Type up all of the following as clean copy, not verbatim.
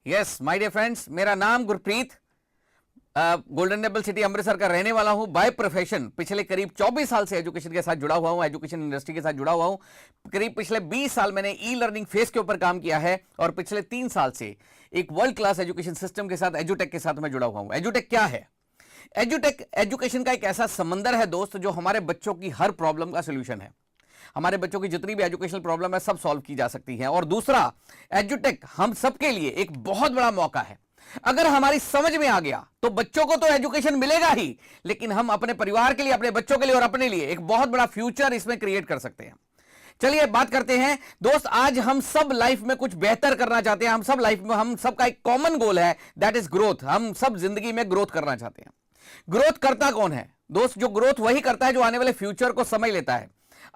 Yes my dear friends, मेरा नाम Gurpreet, golden temple city Amritsar का रहने वाला हूं बाय प्रोफेशन। पिछले करीब 24 साल से एजुकेशन के साथ जुड़ा हुआ हूं, एजुकेशन इंडस्ट्री के साथ जुड़ा हुआ हूं। करीब पिछले 20 साल मैंने ई लर्निंग फेस के ऊपर काम किया है और पिछले 3 साल से एक वर्ल्ड क्लास एजुकेशन सिस्टम के साथ एजुटेक के साथ मैं जुड़ा हुआ हूं। एजुटेक क्या है? एजुटेक एजुकेशन का एक ऐसा समंदर है दोस्त, जो हमारे बच्चों की हर प्रॉब्लम का सोल्यूशन है। हमारे बच्चों की जितनी भी एजुकेशनल प्रॉब्लम है सब सॉल्व की जा सकती है। और दूसरा, एजुटेक हम सबके लिए एक बहुत बड़ा मौका है। अगर हमारी समझ में आ गया तो बच्चों को तो एजुकेशन मिलेगा ही, लेकिन हम अपने परिवार के लिए, अपने बच्चों के लिए और अपने लिए एक बहुत बड़ा फ्यूचर इसमें क्रिएट कर सकते हैं। चलिए बात करते हैं दोस्त। आज हम सब लाइफ में कुछ बेहतर करना चाहते हैं। हम सब लाइफ में, हम सबका एक कॉमन गोल है, दैट इज ग्रोथ। हम सब जिंदगी में ग्रोथ करना चाहते हैं। ग्रोथ करता कौन है दोस्त? जो ग्रोथ वही करता है जो आने वाले फ्यूचर को समझ लेता है।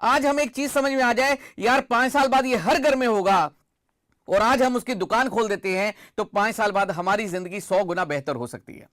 आज हमें एक चीज समझ में आ जाए, यार 5 साल बाद ये हर घर में होगा, और आज हम उसकी दुकान खोल देते हैं तो 5 साल बाद हमारी जिंदगी 100 गुना बेहतर हो सकती है।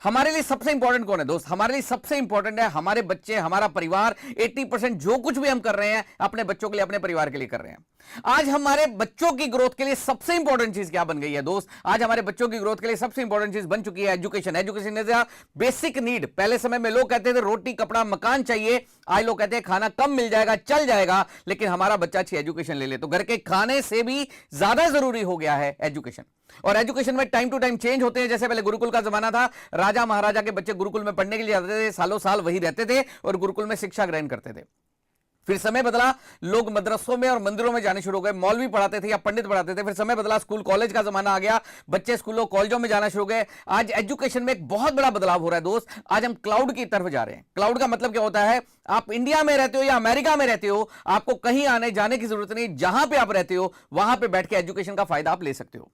हमारे लिए सबसे इंपॉर्टेंट कौन है दोस्त? हमारे लिए सबसे इंपॉर्टेंट है हमारे बच्चे, हमारा परिवार। 80% जो कुछ भी हम कर रहे हैं अपने बच्चों के लिए, अपने परिवार के लिए कर रहे हैं। आज हमारे बच्चों की ग्रोथ के लिए सबसे इंपॉर्टेंट चीज क्या बन गई है दोस्त? आज हमारे बच्चों की ग्रोथ के लिए सबसे इंपॉर्टेंट चीज बन चुकी है education. Education is a basic need. पहले समय में लोग कहते थे रोटी कपड़ा मकान चाहिए, आज लोग कहते हैं खाना कम मिल जाएगा चल जाएगा, लेकिन हमारा बच्चा अच्छी एजुकेशन ले ले तो घर के खाने से भी ज्यादा जरूरी हो गया है एजुकेशन। और एजुकेशन में टाइम टू टाइम चेंज होते हैं। जैसे पहले गुरुकुल का जमाना था, राजा महाराजा के बच्चे गुरुकुल में पढ़ने के लिए जाते थे, सालों साल वही रहते थे और गुरुकुल में शिक्षा ग्रहण करते थे। फिर समय बदला, लोग मदरसों में और मंदिरों में जाने शुरू हो गए, मौलवी पढ़ाते थे या पंडित पढ़ाते थे। फिर समय बदला, स्कूल कॉलेज का जमाना आ गया, बच्चे स्कूलों कॉलेजों में जाना शुरू हो गए। आज एजुकेशन में एक बहुत बड़ा बदलाव हो रहा है दोस्त। आज हम क्लाउड की तरफ जा रहे हैं। क्लाउड का मतलब क्या होता है? आप इंडिया में रहते हो या अमेरिका में रहते हो, आपको कहीं आने जाने की जरूरत नहीं। जहां पे आप रहते हो वहां पे बैठ के एजुकेशन का फायदा आप ले सकते हो।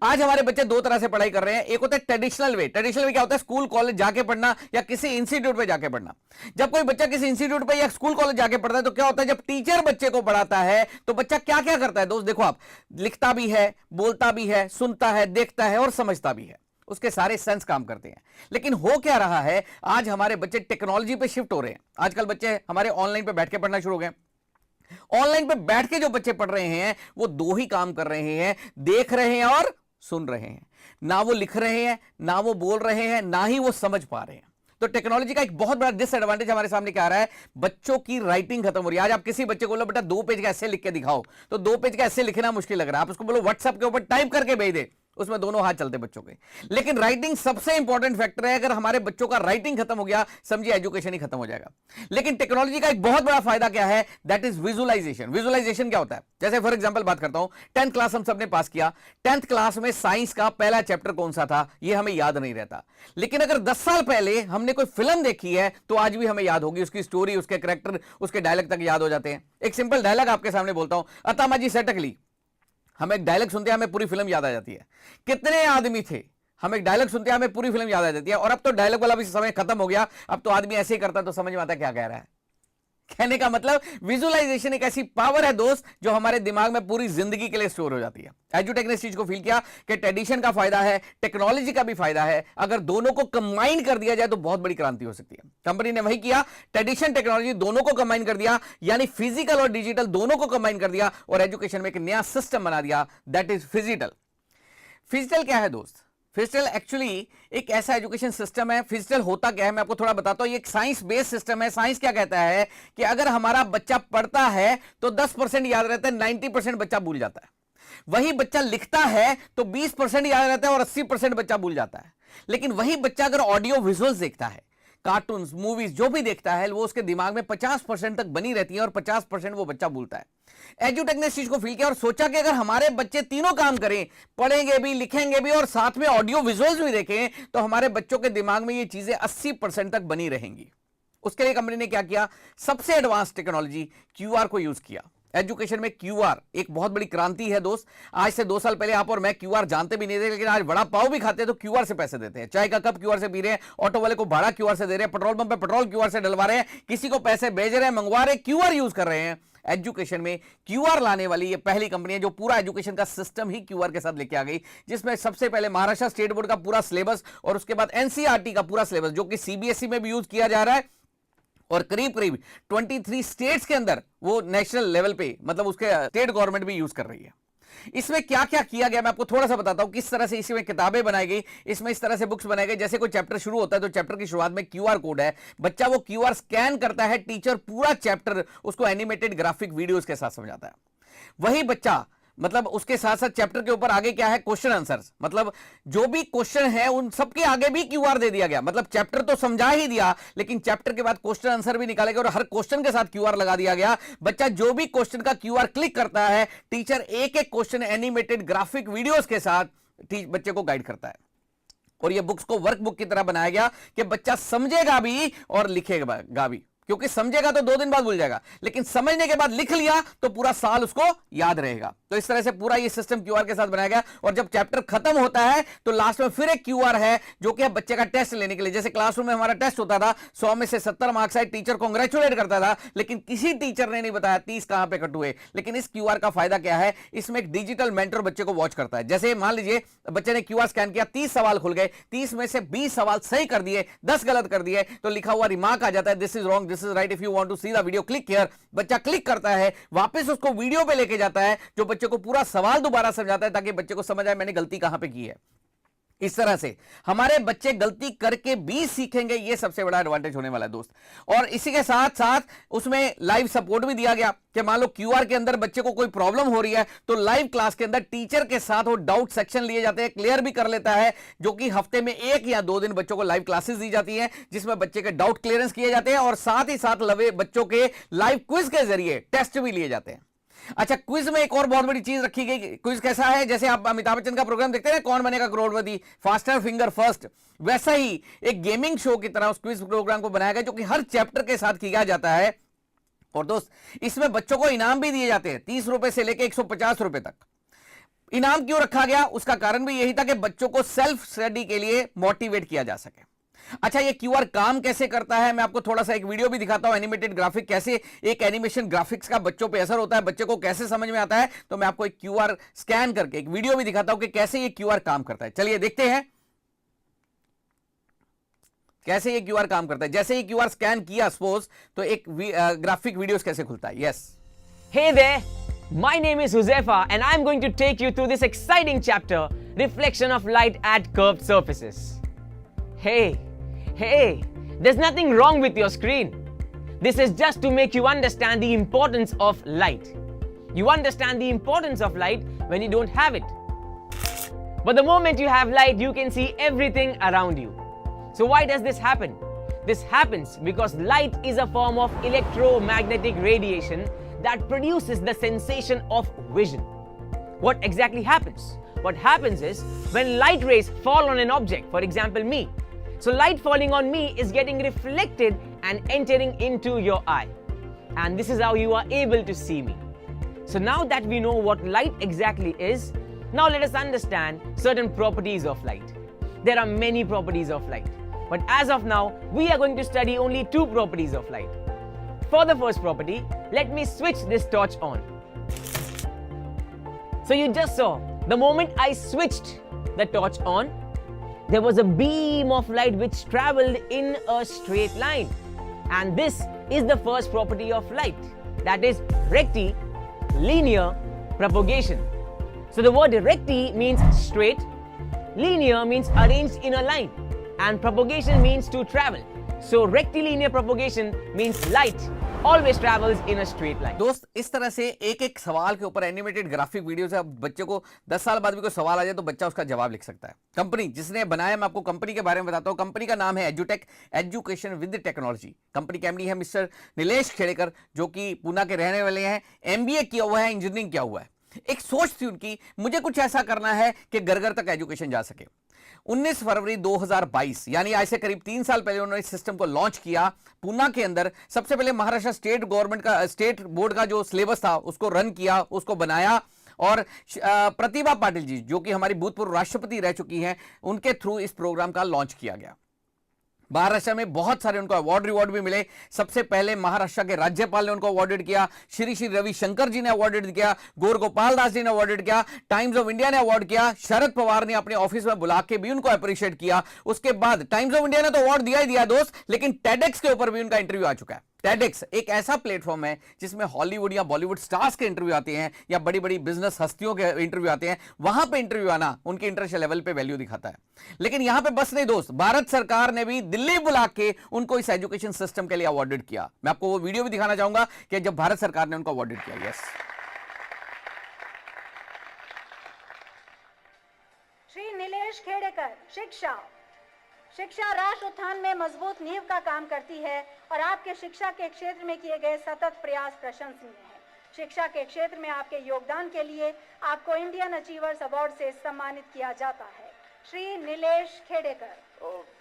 आज हमारे बच्चे 2 तरह से पढ़ाई कर रहे हैं। एक होता है ट्रेडिशनल वे। ट्रेडिशनल वे क्या होता है? स्कूल कॉलेज जाके पढ़ना या किसी इंस्टीट्यूट पे जाके पढ़ना। जब कोई बच्चा किसी इंस्टीट्यूट पे या स्कूल कॉलेज जाके पढ़ता है तो क्या होता है? जब टीचर बच्चे को पढ़ाता है तो बच्चा क्या क्या करता है दोस्त? देखो, आप लिखता भी है, बोलता भी है, सुनता है, देखता है और समझता भी है। उसके सारे सेंस काम करते हैं। लेकिन हो क्या रहा है, आज हमारे बच्चे टेक्नोलॉजी पे शिफ्ट हो रहे हैं। आजकल बच्चे हमारे ऑनलाइन पे बैठ के पढ़ना शुरू हो गए। ऑनलाइन पे बैठ के जो बच्चे पढ़ रहे हैं वो 2 ही काम कर रहे हैं, देख रहे हैं और सुन रहे हैं। ना वो लिख रहे हैं, ना वो बोल रहे हैं, ना ही वो समझ पा रहे हैं। तो टेक्नोलॉजी का एक बहुत बड़ा डिसएडवांटेज हमारे सामने क्या आ रहा है? बच्चों की राइटिंग खत्म हो रही है। आज आप किसी बच्चे को बोलो बेटा 2 पेज का ऐसे लिख के दिखाओ, तो 2 पेज का ऐसे लिखना मुश्किल लग रहा है। आप उसको बोलो व्हाट्सएप के ऊपर टाइप करके भेज दे, उसमें दोनों हाथ चलते बच्चों के। लेकिन राइटिंग सबसे इंपॉर्टेंट फैक्टर है। अगर हमारे बच्चों का राइटिंग खत्म हो गया, समझिए एजुकेशन ही खत्म हो जाएगा। लेकिन टेक्नोलॉजी का एक बहुत बड़ा फायदा क्या है? That is visualisation. विजुअलाइजेशन क्या होता है? जैसे फॉर एग्जांपल बात करता हूं, 10th क्लास हम सबने पास किया। 10th क्लास में साइंस का पहला चैप्टर कौन सा था यह हमें याद नहीं रहता। लेकिन अगर 10 साल पहले हमने कोई फिल्म देखी है तो आज भी हमें याद होगी। उसकी स्टोरी, उसके कैरेक्टर, उसके डायलॉग तक याद हो जाते हैं। एक सिंपल डायलॉग आपके सामने बोलता हूं, अतामाजी सेटकली। हम एक डायलॉग सुनते हैं हमें पूरी फिल्म याद आ जाती है। कितने आदमी थे, हम एक डायलॉग सुनते हैं हमें पूरी फिल्म याद आ जाती है। और अब तो डायलॉग वाला भी समय खत्म हो गया। अब तो आदमी ऐसे ही करता तो समझ में आता क्या कह रहा है। कहने का मतलब, विजुअलाइजेशन एक ऐसी पावर है दोस्त जो हमारे दिमाग में पूरी जिंदगी के लिए स्टोर हो जाती है। एजुटेक ने इस चीज को फील किया कि ट्रेडिशन का फायदा है, टेक्नोलॉजी का भी फायदा है। अगर दोनों को कंबाइन कर दिया जाए तो बहुत बड़ी क्रांति हो सकती है। कंपनी ने वही किया, ट्रेडिशन टेक्नोलॉजी दोनों को कंबाइन कर दिया, यानी फिजिकल और डिजिटल दोनों को कंबाइन कर दिया और एजुकेशन में एक नया सिस्टम बना दिया, दैट इज फिजिटल। फिजिटल क्या है दोस्त? फिजिटल एक्चुअली एक ऐसा एजुकेशन सिस्टम है। फिजिटल होता क्या है मैं आपको थोड़ा बताता हूं। ये एक साइंस बेस्ड सिस्टम है। साइंस क्या कहता है कि अगर हमारा बच्चा पढ़ता है तो 10% याद रहता है, 90% बच्चा भूल जाता है। वही बच्चा लिखता है तो 20% याद रहता है और 80% बच्चा भूल जाता है। लेकिन वही बच्चा अगर ऑडियो विजुअल्स देखता है, कार्टून्स, मूवीज जो भी देखता है, वो उसके दिमाग में 50% तक बनी रहती है और 50% वो बच्चा भूलता है। एजुटेक ने इस चीज को फील किया और सोचा कि अगर हमारे बच्चे तीनों काम करें, पढ़ेंगे भी, लिखेंगे भी और साथ में ऑडियो विजुअल्स भी देखें, तो हमारे बच्चों के दिमाग में ये चीजें 80% तक बनी रहेंगी। उसके लिए कंपनी ने क्या किया? सबसे एडवांस टेक्नोलॉजी क्यूआर को यूज किया। एजुकेशन में क्यूआर एक बहुत बड़ी क्रांति है दोस्त। आज से 2 साल पहले आप और मैं क्यूआर जानते भी नहीं थे, लेकिन आज बड़ा पाव भी खाते हैं तो क्यूआर से पैसे देते हैं। चाय का कप क्यूआर से पी रहे हैं, ऑटो वाले को भाड़ा क्यूआर से दे रहे हैं, पेट्रोल पंप पे पेट्रोल क्यूआर से डलवा रहे हैं, किसी को पैसे भेज रहे हैं, मंगवा रहे हैं, क्यूआर यूज कर रहे हैं। एजुकेशन में क्यूआर लाने वाली ये पहली कंपनी है जो पूरा एजुकेशन का सिस्टम ही क्यूआर के साथ लेके आ गई, जिसमें सबसे पहले महाराष्ट्र स्टेट बोर्ड का पूरा सिलेबस और उसके बाद एनसीईआरटी का पूरा सिलेबस जो कि सीबीएसई में भी यूज किया जा रहा है और करीब करीब 23 स्टेट्स के अंदर वो नेशनल लेवल पे, मतलब उसके स्टेट गवर्नमेंट भी यूज कर रही है। इसमें क्या क्या किया गया मैं आपको थोड़ा सा बताता हूं, किस तरह से इसमें किताबें बनाई गई, इसमें इस तरह से बुक्स बनाई गई। जैसे कोई चैप्टर शुरू होता है तो चैप्टर की शुरुआत में क्यूआर कोड है, बच्चा वो क्यूआर स्कैन करता है, टीचर पूरा चैप्टर उसको एनिमेटेड ग्राफिक वीडियोस के साथ समझाता है। वही बच्चा मतलब उसके साथ साथ चैप्टर के ऊपर आगे क्या है, क्वेश्चन आंसर्स, मतलब जो भी क्वेश्चन है उन सबके आगे भी क्यूआर दे दिया गया। मतलब चैप्टर तो समझा ही दिया, लेकिन चैप्टर के बाद क्वेश्चन आंसर भी निकालेगा और हर क्वेश्चन के साथ क्यूआर लगा दिया गया। बच्चा जो भी क्वेश्चन का क्यूआर क्लिक करता है, टीचर एक एक क्वेश्चन एनिमेटेड ग्राफिक वीडियोस के साथ बच्चे को गाइड करता है। और ये बुक्स को वर्कबुक की तरह बनाया गया कि बच्चा समझेगा भी और लिखेगा भी, क्योंकि समझेगा तो 2 दिन बाद भूल जाएगा, लेकिन समझने के बाद लिख लिया तो पूरा साल उसको याद रहेगा। तो इस तरह से पूरा ये सिस्टम क्यूआर के साथ बनाया गया। और जब चैप्टर खत्म होता है तो लास्ट में फिर एक क्यूआर है जो कि बच्चे का टेस्ट लेने के लिए, जैसे क्लासरूम में हमारा टेस्ट होता था, 100 में से 70 मार्क्स आए, टीचर कांग्रेचुलेट करता था, लेकिन किसी टीचर ने नहीं बताया 30 कहां पे कट हुए। लेकिन इस क्यूआर का फायदा क्या है, इसमें एक डिजिटल मेंटर बच्चे को वॉच करता है। जैसे मान लीजिए बच्चे ने क्यूआर स्कैन किया, 30 सवाल खुल गए, 30 में से 20 सवाल सही कर दिए, 10 गलत कर दिए, तो लिखा हुआ रिमार्क आ जाता है, this is wrong, this is right, if you want to see the video click here. बच्चा क्लिक करता है, वापस उसको वीडियो पे लेके जाता है, जो बच्चे को पूरा सवाल दोबारा समझाता है ताकि बच्चे को समझ आए मैंने गलती कहां पे की है। इस तरह से हमारे बच्चे गलती करके भी सीखेंगे, यह सबसे बड़ा एडवांटेज होने वाला है दोस्त। और इसी के साथ साथ उसमें लाइव सपोर्ट भी दिया गया कि मान लो क्यूआर के अंदर बच्चे को कोई प्रॉब्लम हो रही है तो लाइव क्लास के अंदर टीचर के साथ वो डाउट सेक्शन लिए जाते हैं, क्लियर भी कर लेता है, जो कि हफ्ते में 1 या 2 दिन बच्चों को लाइव क्लासेस दी जाती हैं जिसमें बच्चे के डाउट क्लियरेंस किए जाते हैं और साथ ही साथ लवे बच्चों के लाइव क्विज के जरिए टेस्ट भी लिए जाते हैं। अच्छा, क्विज में एक और बहुत बड़ी चीज रखी गई। क्विज कैसा है, जैसे आप अमिताभ बच्चन का प्रोग्राम देखते हैं कौन बनेगा करोड़पति, फास्टर फिंगर फर्स्ट, वैसा ही एक गेमिंग शो की तरह उस क्विज प्रोग्राम को बनाया गया जो कि हर चैप्टर के साथ किया जाता है। और दोस्त इसमें बच्चों को इनाम भी दिए जाते हैं, 30 रुपए से लेकर 150 रुपए तक। इनाम क्यों रखा गया, उसका कारण भी यही था कि बच्चों को सेल्फ स्टडी के लिए मोटिवेट किया जा सके। अच्छा, ये क्यूआर काम कैसे करता है, मैं आपको थोड़ा सा एक वीडियो भी दिखाता हूं, एनिमेटेड ग्राफिक, कैसे एक एनिमेशन ग्राफिक्स का बच्चों पे असर होता है, बच्चे को कैसे समझ में आता है। तो मैं आपको एक क्यूआर स्कैन करके एक वीडियो भी दिखाता हूं कि कैसे ये क्यूआर काम करता है। चलिए देखते हैं कैसे ये क्यूआर काम करता है। जैसे ये क्यूआर स्कैन किया सपोज, तो एक ग्राफिक वीडियोस कैसे खुलता है। Yes, Hey there, my name is Huzaifa and I'm going to take you through this exciting chapter, Reflection of Light at Curved Surfaces. Hey, there's nothing wrong with your screen. This is just to make you understand the importance of light. You understand the importance of light when you don't have it. But the moment you have light, you can see everything around you. So why does this happen? This happens because light is a form of electromagnetic radiation that produces the sensation of vision. What exactly happens? What happens is when light rays fall on an object, for example me, so light falling on me is getting reflected and entering into your eye. And this is how you are able to see me. So now that we know what light exactly is, now let us understand certain properties of light. There are many properties of light. But as of now, we are going to study only 2 properties of light. For the first property, let me switch this torch on. So you just saw, the moment I switched the torch on, there was a beam of light which traveled in a straight line. And this is the first property of light, that is rectilinear propagation. So the word recti means straight, linear means arranged in a line, and propagation means to travel. So rectilinear propagation means light always travels in a straight line. दोस्त इस तरह से एक एक सवाल के ऊपर animated graphic video से अब बच्चे को 10 साल बाद भी कोई सवाल आ जाए तो बच्चा उसका जवाब लिख सकता है। कंपनी जिसने बनाया, मैं आपको कंपनी के बारे में बताता हूं। कंपनी का नाम है एजुटेक, एजुकेशन विद टेक्नोलॉजी। कंपनी के एमडी है मिस्टर नीलेश खेड़ेकर, जो कि पूना के रहने वाले हैं, एमबीए किया हुआ है, इंजीनियरिंग किया हुआ है। एक सोच थी उनकी, मुझे कुछ ऐसा करना है कि घर घर तक एजुकेशन जा सके। 19 फरवरी 2022 यानी आज से करीब 3 साल पहले उन्होंने इस सिस्टम को लॉन्च किया पूना के अंदर। सबसे पहले महाराष्ट्र स्टेट गवर्नमेंट का, स्टेट बोर्ड का जो सिलेबस था उसको रन किया, उसको बनाया, और प्रतिभा पाटिल जी जो कि हमारी भूतपूर्व राष्ट्रपति रह चुकी हैं, उनके थ्रू इस प्रोग्राम का लॉन्च किया गया। महाराष्ट्र में बहुत सारे उनको अवार्ड रिवॉर्ड भी मिले। सबसे पहले महाराष्ट्र के राज्यपाल ने उनको अवार्डेड किया, श्री श्री रविशंकर जी ने अवार्डेड किया, गौर गोपाल दास जी ने अवार्डेड किया, टाइम्स ऑफ इंडिया ने अवार्ड किया, शरद पवार ने अपने ऑफिस में बुला के भी उनको अप्रिशिएट किया। उसके बाद टाइम्स ऑफ इंडिया ने तो अवार्ड दिया ही दिया दोस्त, लेकिन टेडेक्स के ऊपर भी उनका इंटरव्यू आ चुका है। TEDx एक ऐसा प्लेटफॉर्म है जिसमें हॉलीवुड या बॉलीवुड स्टार्स के इंटरव्यू आते हैं या बड़ी बड़ी बिजनेस हस्तियों के इंटरव्यू आते हैं। वहां पे इंटरव्यू आना उनके इंटरेस्ट लेवल पे वैल्यू दिखाता है। लेकिन यहां पे बस नहीं दोस्त, भारत सरकार ने भी दिल्ली बुला के उनको इस एजुकेशन सिस्टम के लिए अवॉर्डेड किया। मैं आपको वो वीडियो भी दिखाना चाहूंगा कि जब भारत सरकार ने उनको अवॉर्डेड किया। यस, श्री नीलेश खेड़ेकर, शिक्षा राष्ट्र उत्थान में मजबूत नींव का काम करती है और आपके शिक्षा के क्षेत्र में किए गए सतत प्रयास प्रशंसनीय है। शिक्षा के क्षेत्र में आपके योगदान के लिए आपको इंडियन अचीवर्स अवार्ड से सम्मानित किया जाता है। Shri Nilesh Khedekar.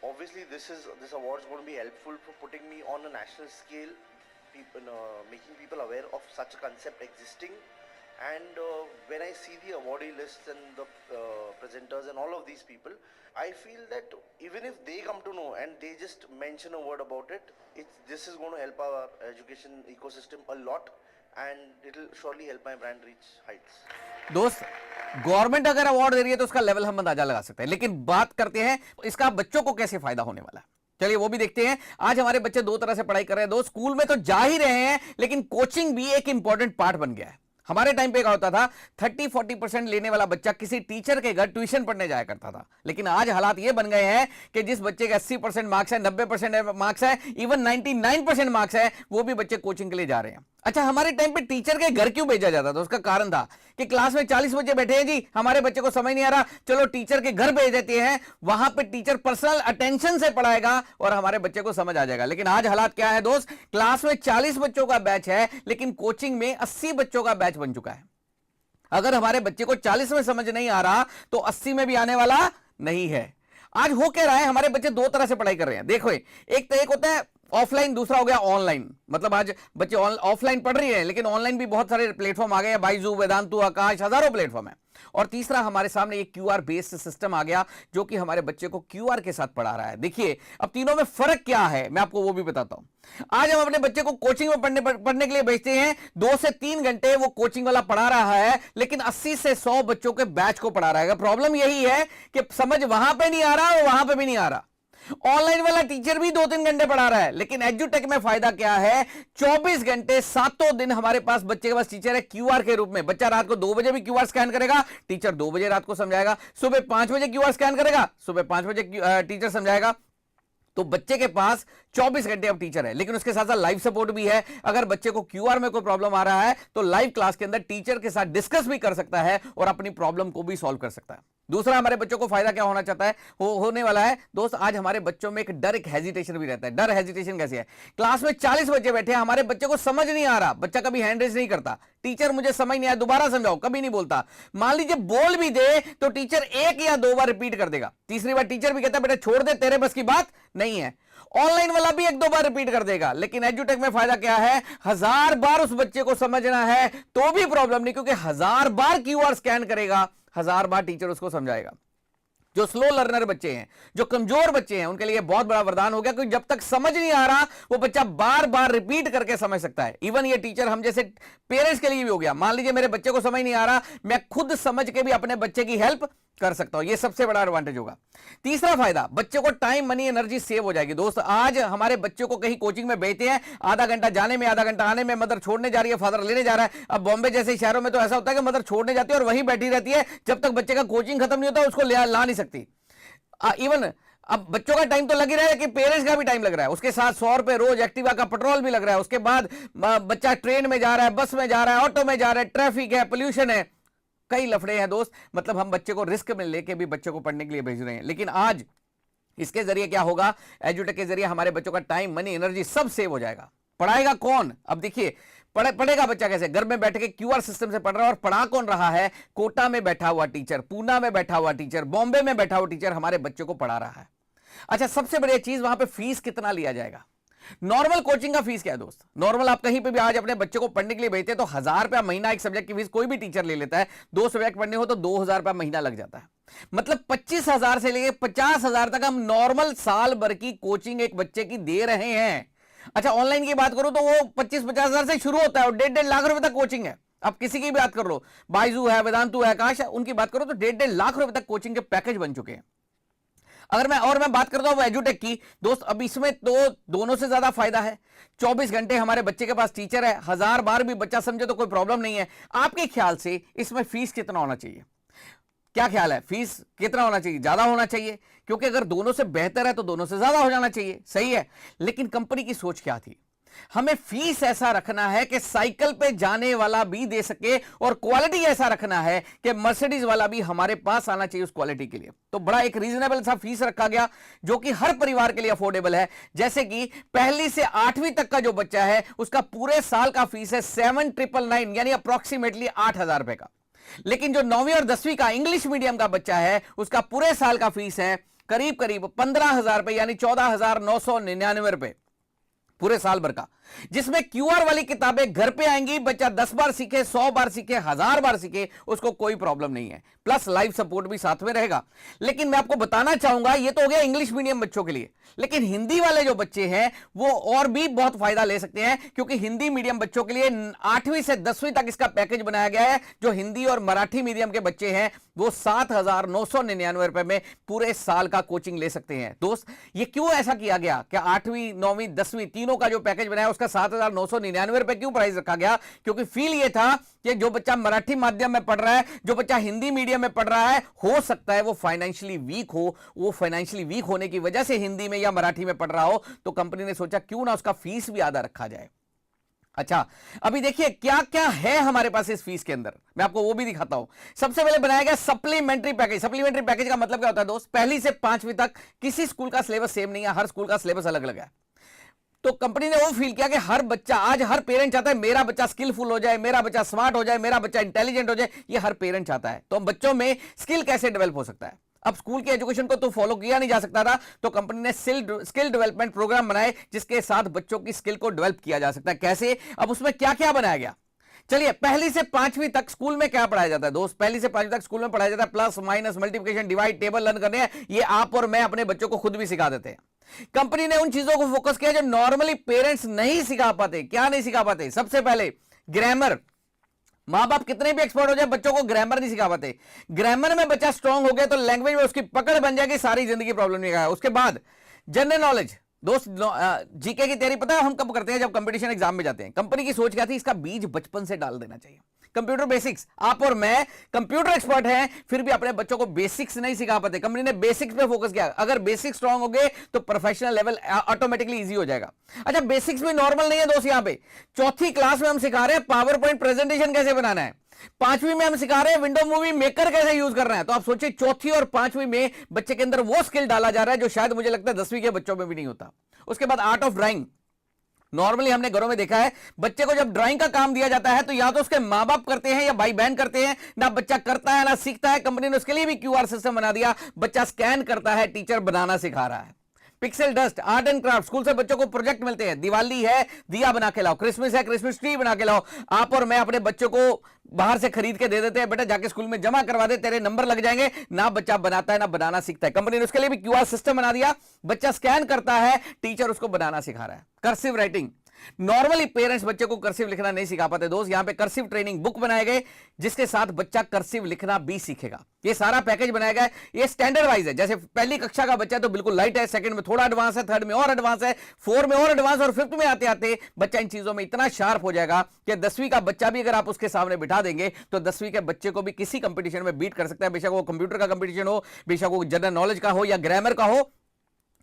Obviously, this award is going to be helpful for putting me on a national scale, making people aware of such a concept existing. And when I see the awardee lists and the presenters and all of these people, I feel that even if they come to know and they just mention a word about it, this is going to help our education ecosystem a lot, and it will surely help my brand reach heights. दोस्त government अगर award दे रही है तो उसका level हम अंदाजा लगा सकते हैं, लेकिन बात करते हैं इसका बच्चों को कैसे फायदा होने वाला है। चलिए वो भी देखते हैं। आज हमारे बच्चे दो तरह से पढ़ाई कर रहे हैं दोस्त। स्कूल में तो जा ही रहे हैं, लेकिन कोचिंग भी एक इंपॉर्टेंट पार्ट बन गया है। हमारे टाइम पे क्या होता था, 30-40% लेने वाला बच्चा किसी टीचर के घर ट्यूशन पढ़ने जाया करता था। लेकिन आज हालात ये बन गए हैं कि जिस बच्चे के 80% मार्क्स है, 90% मार्क्स है, इवन 99% मार्क्स है, वो भी बच्चे कोचिंग के लिए जा रहे हैं। अच्छा, हमारे टाइम पे टीचर के घर क्यों भेजा जाता था? उसका कारण था कि क्लास में 40 बच्चे बैठे हैं जी, हमारे बच्चे को समझ नहीं आ रहा, चलो टीचर के घर भेज देते हैं, वहां पे टीचर पर्सनल अटेंशन से पढ़ाएगा और हमारे बच्चे को समझ आ जाएगा। लेकिन आज हालात क्या है दोस्त, क्लास में 40 बच्चों का बैच है, लेकिन कोचिंग में 80 बच्चों का बैच बन चुका है। अगर हमारे बच्चे को 40 में समझ नहीं आ रहा तो 80 में भी आने वाला नहीं है। आज हो क्या रहा है, हमारे बच्चे दो तरह से पढ़ाई कर रहे हैं। देखो, एक होता है ऑफलाइन, दूसरा हो गया ऑनलाइन। मतलब आज बच्चे ऑफलाइन पढ़ रही हैं, लेकिन ऑनलाइन भी बहुत सारे प्लेटफॉर्म आ गए हैं, बाइजू, वेदांतु, आकाश, हजारों प्लेटफॉर्म है। और तीसरा हमारे सामने एक क्यूआर बेस्ड सिस्टम आ गया जो कि हमारे बच्चे को क्यूआर के साथ पढ़ा रहा है। देखिए अब तीनों में फर्क क्या है, मैं आपको वो भी बताता हूं। आज हम अपने बच्चे को कोचिंग में पढ़ने के लिए भेजते हैं, 2 से 3 घंटे वो कोचिंग वाला पढ़ा रहा है, लेकिन 80 से 100 बच्चों के बैच को पढ़ा रहा है। प्रॉब्लम यही है कि समझ वहां पे नहीं आ रहा और वहां पे भी नहीं आ रहा। ऑनलाइन वाला टीचर भी 2-3 घंटे पढ़ा रहा है, लेकिन एजुटेक में फायदा क्या है, 24 घंटे 7 दिन हमारे पास बच्चे के पास टीचर है क्यूआर के रूप में। बच्चा रात को 2 बजे भी क्यूआर स्कैन करेगा, टीचर 2 बजे रात को समझाएगा। सुबह 5 बजे क्यूआर स्कैन करेगा, सुबह 5 बजे टीचर समझाएगा। तो बच्चे के पास 24 घंटे अब टीचर है, लेकिन उसके साथ साथ लाइव सपोर्ट भी है। अगर बच्चे को क्यूआर में कोई प्रॉब्लम आ रहा है तो लाइव क्लास के अंदर टीचर के साथ डिस्कस भी कर सकता है और अपनी प्रॉब्लम को भी सॉल्व कर सकता है। दूसरा हमारे बच्चों को फायदा क्या होना चाहता है, होने वाला है दोस्त, आज हमारे बच्चों में एक डर, एक हेजिटेशन भी रहता है। डर हेजिटेशन कैसे है, क्लास में 40 बच्चे बैठे हैं, हमारे बच्चे को समझ नहीं आ रहा, बच्चा कभी हैंड रेज नहीं करता, टीचर मुझे समझ नहीं आया दोबारा समझाओ, कभी नहीं बोलता। मान लीजिए बोल भी दे तो टीचर 1 या 2 बार रिपीट कर देगा, तीसरी बार टीचर भी कहता है बेटा छोड़ दे, तेरे बस की बात नहीं है। ऑनलाइन वाला भी 1-2 बार रिपीट कर देगा, लेकिन एजुटेक में फायदा क्या है, 1000 बार उस बच्चे को समझना है तो भी प्रॉब्लम नहीं, क्योंकि 1000 बार क्यूआर स्कैन करेगा, 1000 बार टीचर उसको समझाएगा। जो स्लो लर्नर बच्चे हैं, जो कमजोर बच्चे हैं, उनके लिए बहुत बड़ा वरदान हो गया, क्योंकि जब तक समझ नहीं आ रहा वो बच्चा बार बार रिपीट करके समझ सकता है। इवन ये टीचर हम जैसे पेरेंट्स के लिए भी हो गया। मान लीजिए मेरे बच्चे को समझ नहीं आ रहा, मैं खुद समझ के भी अपने बच्चे की हेल्प कर सकता हूं, ये सबसे बड़ा एडवांटेज होगा। तीसरा फायदा, बच्चे को टाइम, मनी, एनर्जी सेव हो जाएगी। दोस्त आज हमारे बच्चों को कहीं कोचिंग में भेजते हैं, आधा घंटा जाने में, आधा घंटा आने में, मदर छोड़ने जा रही है, फादर लेने जा रहा है। अब बॉम्बे जैसे शहरों में तो ऐसा होता है कि मदर छोड़ने जाती है और वहीं बैठी रहती है, जब तक बच्चे का कोचिंग खत्म नहीं होता उसको ला नहीं सकती। इवन अब बच्चों का टाइम तो लग ही रहा है कि पेरेंट्स का भी टाइम लग रहा है, उसके साथ 100 रुपए रोज एक्टिवा का पेट्रोल भी लग रहा है। उसके बाद बच्चा ट्रेन में जा रहा है, बस में जा रहा है, ऑटो में जा रहा है, ट्रैफिक है, पोल्यूशन है, कई लफड़े हैं दोस्त। मतलब हम बच्चे को रिस्क में लेके भी बच्चे को पढ़ने के लिए भेज रहे हैं। लेकिन आज इसके जरिए क्या होगा, एजुटेक के जरिए हमारे बच्चों का टाइम, मनी, एनर्जी सब सेव हो जाएगा। पढ़ाएगा कौन, अब देखिए पढ़ेगा बच्चा कैसे, घर में बैठ के क्यूआर सिस्टम से पढ़ रहा है। और पढ़ा कौन रहा है, कोटा में बैठा हुआ टीचर, पूना में बैठा हुआ टीचर, बॉम्बे में बैठा हुआ टीचर हमारे बच्चों को पढ़ा रहा है। अच्छा, सबसे बड़ी चीज वहां पे फीस कितना लिया जाएगा। नॉर्मल कोचिंग का फीस क्या है दोस्त, नॉर्मल आप कहीं पे भी आज अपने बच्चे को पढ़ने के लिए भेजते हैं तो 1000 रुपया महीना एक सब्जेक्ट की फीस कोई भी टीचर ले लेता है। 2 सब्जेक्ट पढ़ने हो तो 2000 रुपया महीना लग जाता है। मतलब 25,000 से लेकर 50,000 तक हम नॉर्मल साल भर की कोचिंग एक बच्चे की दे रहे हैं। अच्छा, ऑनलाइन की बात करूं तो वो 25-50,000 से शुरू होता है और 1.5 लाख रुपए तक कोचिंग है। आप किसी की बात कर लो, बाइजू है, वेदांतु है, आकाश है, उनकी बात करो तो 1.5 लाख रुपए तक कोचिंग के पैकेज बन चुके हैं। अगर मैं बात करता हूं एजुटेक की दोस्त, अब इसमें तो दोनों से ज्यादा फायदा है। 24 घंटे हमारे बच्चे के पास टीचर है, 1000 बार भी बच्चा समझे तो कोई प्रॉब्लम नहीं है। आपके ख्याल से इसमें फीस कितना होना चाहिए? क्या ख्याल है, फीस कितना होना चाहिए? ज्यादा होना चाहिए, क्योंकि अगर दोनों से बेहतर है तो दोनों से ज्यादा हो जाना चाहिए, सही है। लेकिन कंपनी की सोच क्या थी? हमें फीस ऐसा रखना है कि साइकिल पे जाने वाला भी दे सके, और क्वालिटी ऐसा रखना है कि मर्सिडीज वाला भी हमारे पास आना चाहिए उस क्वालिटी के लिए। तो बड़ा एक रीजनेबल सा फीस रखा गया जो कि हर परिवार के लिए अफोर्डेबल है। जैसे कि पहली से 8वीं तक का जो बच्चा है उसका पूरे साल का फीस है 7,999 यानी अप्रोक्सीमेटली 8,000 रुपए का। लेकिन जो 9वीं और 10वीं का इंग्लिश मीडियम का बच्चा है उसका पूरे साल का फीस है करीब करीब 15,000 रुपए यानी 14,999 रुपए पूरे साल भर का, जिसमें क्यूआर वाली किताबें घर पे आएंगी। बच्चा 10 बार सीखे, 100 बार सीखे, 1000 बार सीखे, उसको कोई प्रॉब्लम नहीं है। प्लस लाइव सपोर्ट भी साथ में रहेगा। लेकिन मैं आपको बताना चाहूंगा, ये तो हो गया इंग्लिश मीडियम बच्चों के लिए, लेकिन हिंदी वाले जो बच्चे हैं वो और भी बहुत फायदा ले सकते हैं, क्योंकि हिंदी मीडियम बच्चों के लिए 8वीं से 10वीं तक इसका पैकेज बनाया गया है। जो हिंदी और मराठी मीडियम के बच्चे हैं वो 7,999 रुपए में पूरे साल का कोचिंग ले सकते हैं। दोस्त, ये क्यों ऐसा किया गया कि 8वीं 9वीं 10वीं तीनों का जो पैकेज बनाया उसका 7,999 रुपए क्यों प्राइस रखा गया? क्योंकि फील ये था कि जो बच्चा मराठी माध्यम में पढ़ रहा है, जो बच्चा हिंदी मीडियम में पढ़ रहा है, हो सकता है वो फाइनेंशियली वीक हो, वो फाइनेंशियली वीक होने की वजह से हिंदी में या मराठी में पढ़ रहा हो, तो कंपनी ने सोचा क्यों ना उसका फीस भी आधा रखा जाए। अच्छा, अभी देखिए क्या क्या है हमारे पास इस फीस के अंदर, मैं आपको वो भी दिखाता हूं। सबसे पहले बनाया गया सप्लीमेंट्री पैकेज। सप्लीमेंट्री पैकेज का मतलब क्या होता है दोस्त? पहली से 5वीं तक किसी स्कूल का सिलेबस सेम नहीं है, हर स्कूल का सिलेबस अलग अलग है। तो कंपनी ने वो फील किया कि हर बच्चा, आज हर पेरेंट चाहता है मेरा बच्चा स्किलफुल हो जाए, मेरा बच्चा स्मार्ट हो जाए, मेरा बच्चा इंटेलिजेंट हो जाए, ये हर पेरेंट चाहता है। तो बच्चों में स्किल कैसे डेवलप हो सकता है? अब स्कूल के एजुकेशन को तो फॉलो किया नहीं जा सकता था, तो कंपनी ने स्किल डेवलपमेंट प्रोग्राम बनाए जिसके साथ बच्चों की स्किल को डेवलप किया जा सकता है। कैसे? अब उसमें क्या क्या बनाया गया, चलिए। पहली से 5वीं तक स्कूल में क्या पढ़ाया जाता है दोस्त? पहली से 5वीं तक स्कूल में पढ़ाया जाता है plus minus multiplication divide table learn करने हैं। ये आप और मैं अपने बच्चों को खुद भी सिखा देते हैं। कंपनी ने उन चीजों को फोकस किया जो नॉर्मली पेरेंट्स नहीं सिखा पाते। क्या नहीं सिखा पाते? सबसे पहले ग्रामर। मां बाप कितने भी एक्सपर्ट हो जाए, बच्चों को ग्रामर नहीं सिखा पाते। ग्रामर में बच्चा स्ट्रांग हो गया तो लैंग्वेज में उसकी पकड़ बन जाएगी, सारी जिंदगी प्रॉब्लम नहीं आएगा। उसके बाद जनरल नॉलेज। दोस्त, जीके की तैयारी पता है हम कब करते हैं? जब कंपटीशन एग्जाम में जाते हैं। कंपनी की सोच क्या थी? इसका बीज बचपन से डाल देना चाहिए। कंप्यूटर बेसिक्स, आप और मैं कंप्यूटर एक्सपर्ट हैं, फिर भी अपने बच्चों को बेसिक्स नहीं सिखा पाते। कंपनी ने बेसिक्स पे फोकस किया। अगर बेसिक्स स्ट्रांग हो गए तो प्रोफेशनल लेवल ऑटोमेटिकली इजी हो जाएगा। अच्छा, बेसिक्स भी नॉर्मल नहीं है दोस्त। यहां पे 4थी क्लास में हम सिखा रहे हैं पावर पॉइंट प्रेजेंटेशन कैसे बनाना है। 5वीं में हम सिखा रहे हैं विंडो मूवी मेकर कैसे यूज करना है। तो आप सोचिए 4थी और 5वीं में बच्चे के अंदर वो स्किल डाला जा रहा है जो शायद मुझे लगता है 10वीं के बच्चों में भी नहीं होता। उसके बाद आर्ट ऑफ ड्राइंग। नॉर्मली हमने घरों में देखा है बच्चे को जब ड्राइंग का काम दिया जाता है तो या तो उसके मां बाप करते हैं या भाई बहन करते हैं, ना बच्चा करता है ना सीखता है। कंपनी ने उसके लिए भी क्यूआर सिस्टम बना दिया, बच्चा स्कैन करता है, टीचर बनाना सिखा रहा है। Pixel dust, art and craft, school से बच्चों को प्रोजेक्ट मिलते हैं। दिवाली है, दिया बना के लाओ। क्रिसमस है, क्रिसमस ट्री बना के लाओ। आप और मैं अपने बच्चों को बाहर से खरीद के दे देते हैं, बेटा जाके स्कूल में जमा करवा दे, तेरे नंबर लग जाएंगे। ना बच्चा बनाता है ना बनाना सीखता है। कंपनी ने उसके लिए भी क्यूआर सिस्टम बना दिया, बच्चा स्कैन करता है, टीचर उसको बनाना सिखा रहा है। Cursive writing. नॉर्मली पेरेंट्स बच्चे को कर्सिव लिखना नहीं सिखा पाते दोस्त। यहां पे कर्सिव ट्रेनिंग बुक बनाए गए जिसके साथ बच्चा कर्सिव लिखना भी सीखेगा। ये सारा पैकेज बनाया गया है। ये स्टैंडर्ड वाइज है। जैसे पहली कक्षा का बच्चा तो बिल्कुल लाइट है, सेकंड में थोड़ा एडवांस है, थर्ड में और एडवांस है, 4 में और एडवांस, और 5th में आते आते बच्चा इन चीजों में इतना शार्प हो जाएगा कि 10वीं का बच्चा भी अगर आप उसके सामने बिठा देंगे तो 10वीं के बच्चे को भी किसी कंपटीशन में बीट कर सकता है। बेशक वो कंप्यूटर का कंपटीशन हो, बेशक वो जनरल नॉलेज का हो या ग्रामर का हो,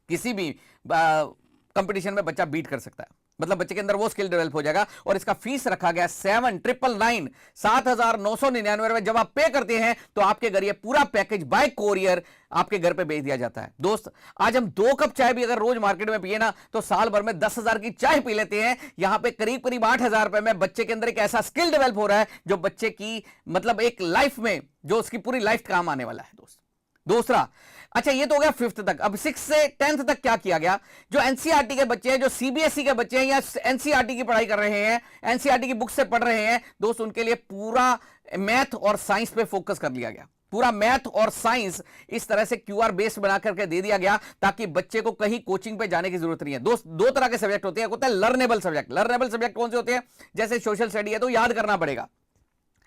किसी भी कंपटीशन में बच्चा बीट कर सकता है। मतलब बच्चे के अंदर वो स्किल डेवलप हो जाएगा। और इसका फीस रखा गया 7,999 7,999 जब आप पे करते हैं तो आपके घर ये पूरा पैकेज बाय कोरियर आपके घर पे भेज दिया जाता है। दोस्त, आज हम 2 कप चाय भी अगर रोज मार्केट में पिए ना तो साल भर में 10,000 की चाय पी लेते हैं। यहां पे करीब करीब 8,000 रुपए में बच्चे के अंदर एक ऐसा स्किल डेवलप हो रहा है जो बच्चे की मतलब एक लाइफ में जो उसकी पूरी लाइफ काम आने वाला है दोस्त। दूसरा, अच्छा ये तो हो गया 5th तक। अब 6 से 10th तक क्या किया गया? जो एनसीईआरटी के बच्चे हैं, जो सीबीएसई के बच्चे हैं या एनसीईआरटी की पढ़ाई कर रहे हैं, एनसीईआरटी की बुक से पढ़ रहे हैं दोस्त, उनके लिए पूरा मैथ और साइंस पे फोकस कर लिया गया। पूरा मैथ और साइंस इस तरह से क्यूआर बेस्ड बना करके दे दिया गया ताकि बच्चे को कहीं कोचिंग पे जाने की जरूरत नहीं है। दोस्त, 2 तरह के सब्जेक्ट होते हैं। एक होता है लर्नेबल सब्जेक्ट। लर्नेबल सब्जेक्ट कौन से होते हैं? जैसे सोशल स्टडी है तो याद करना पड़ेगा,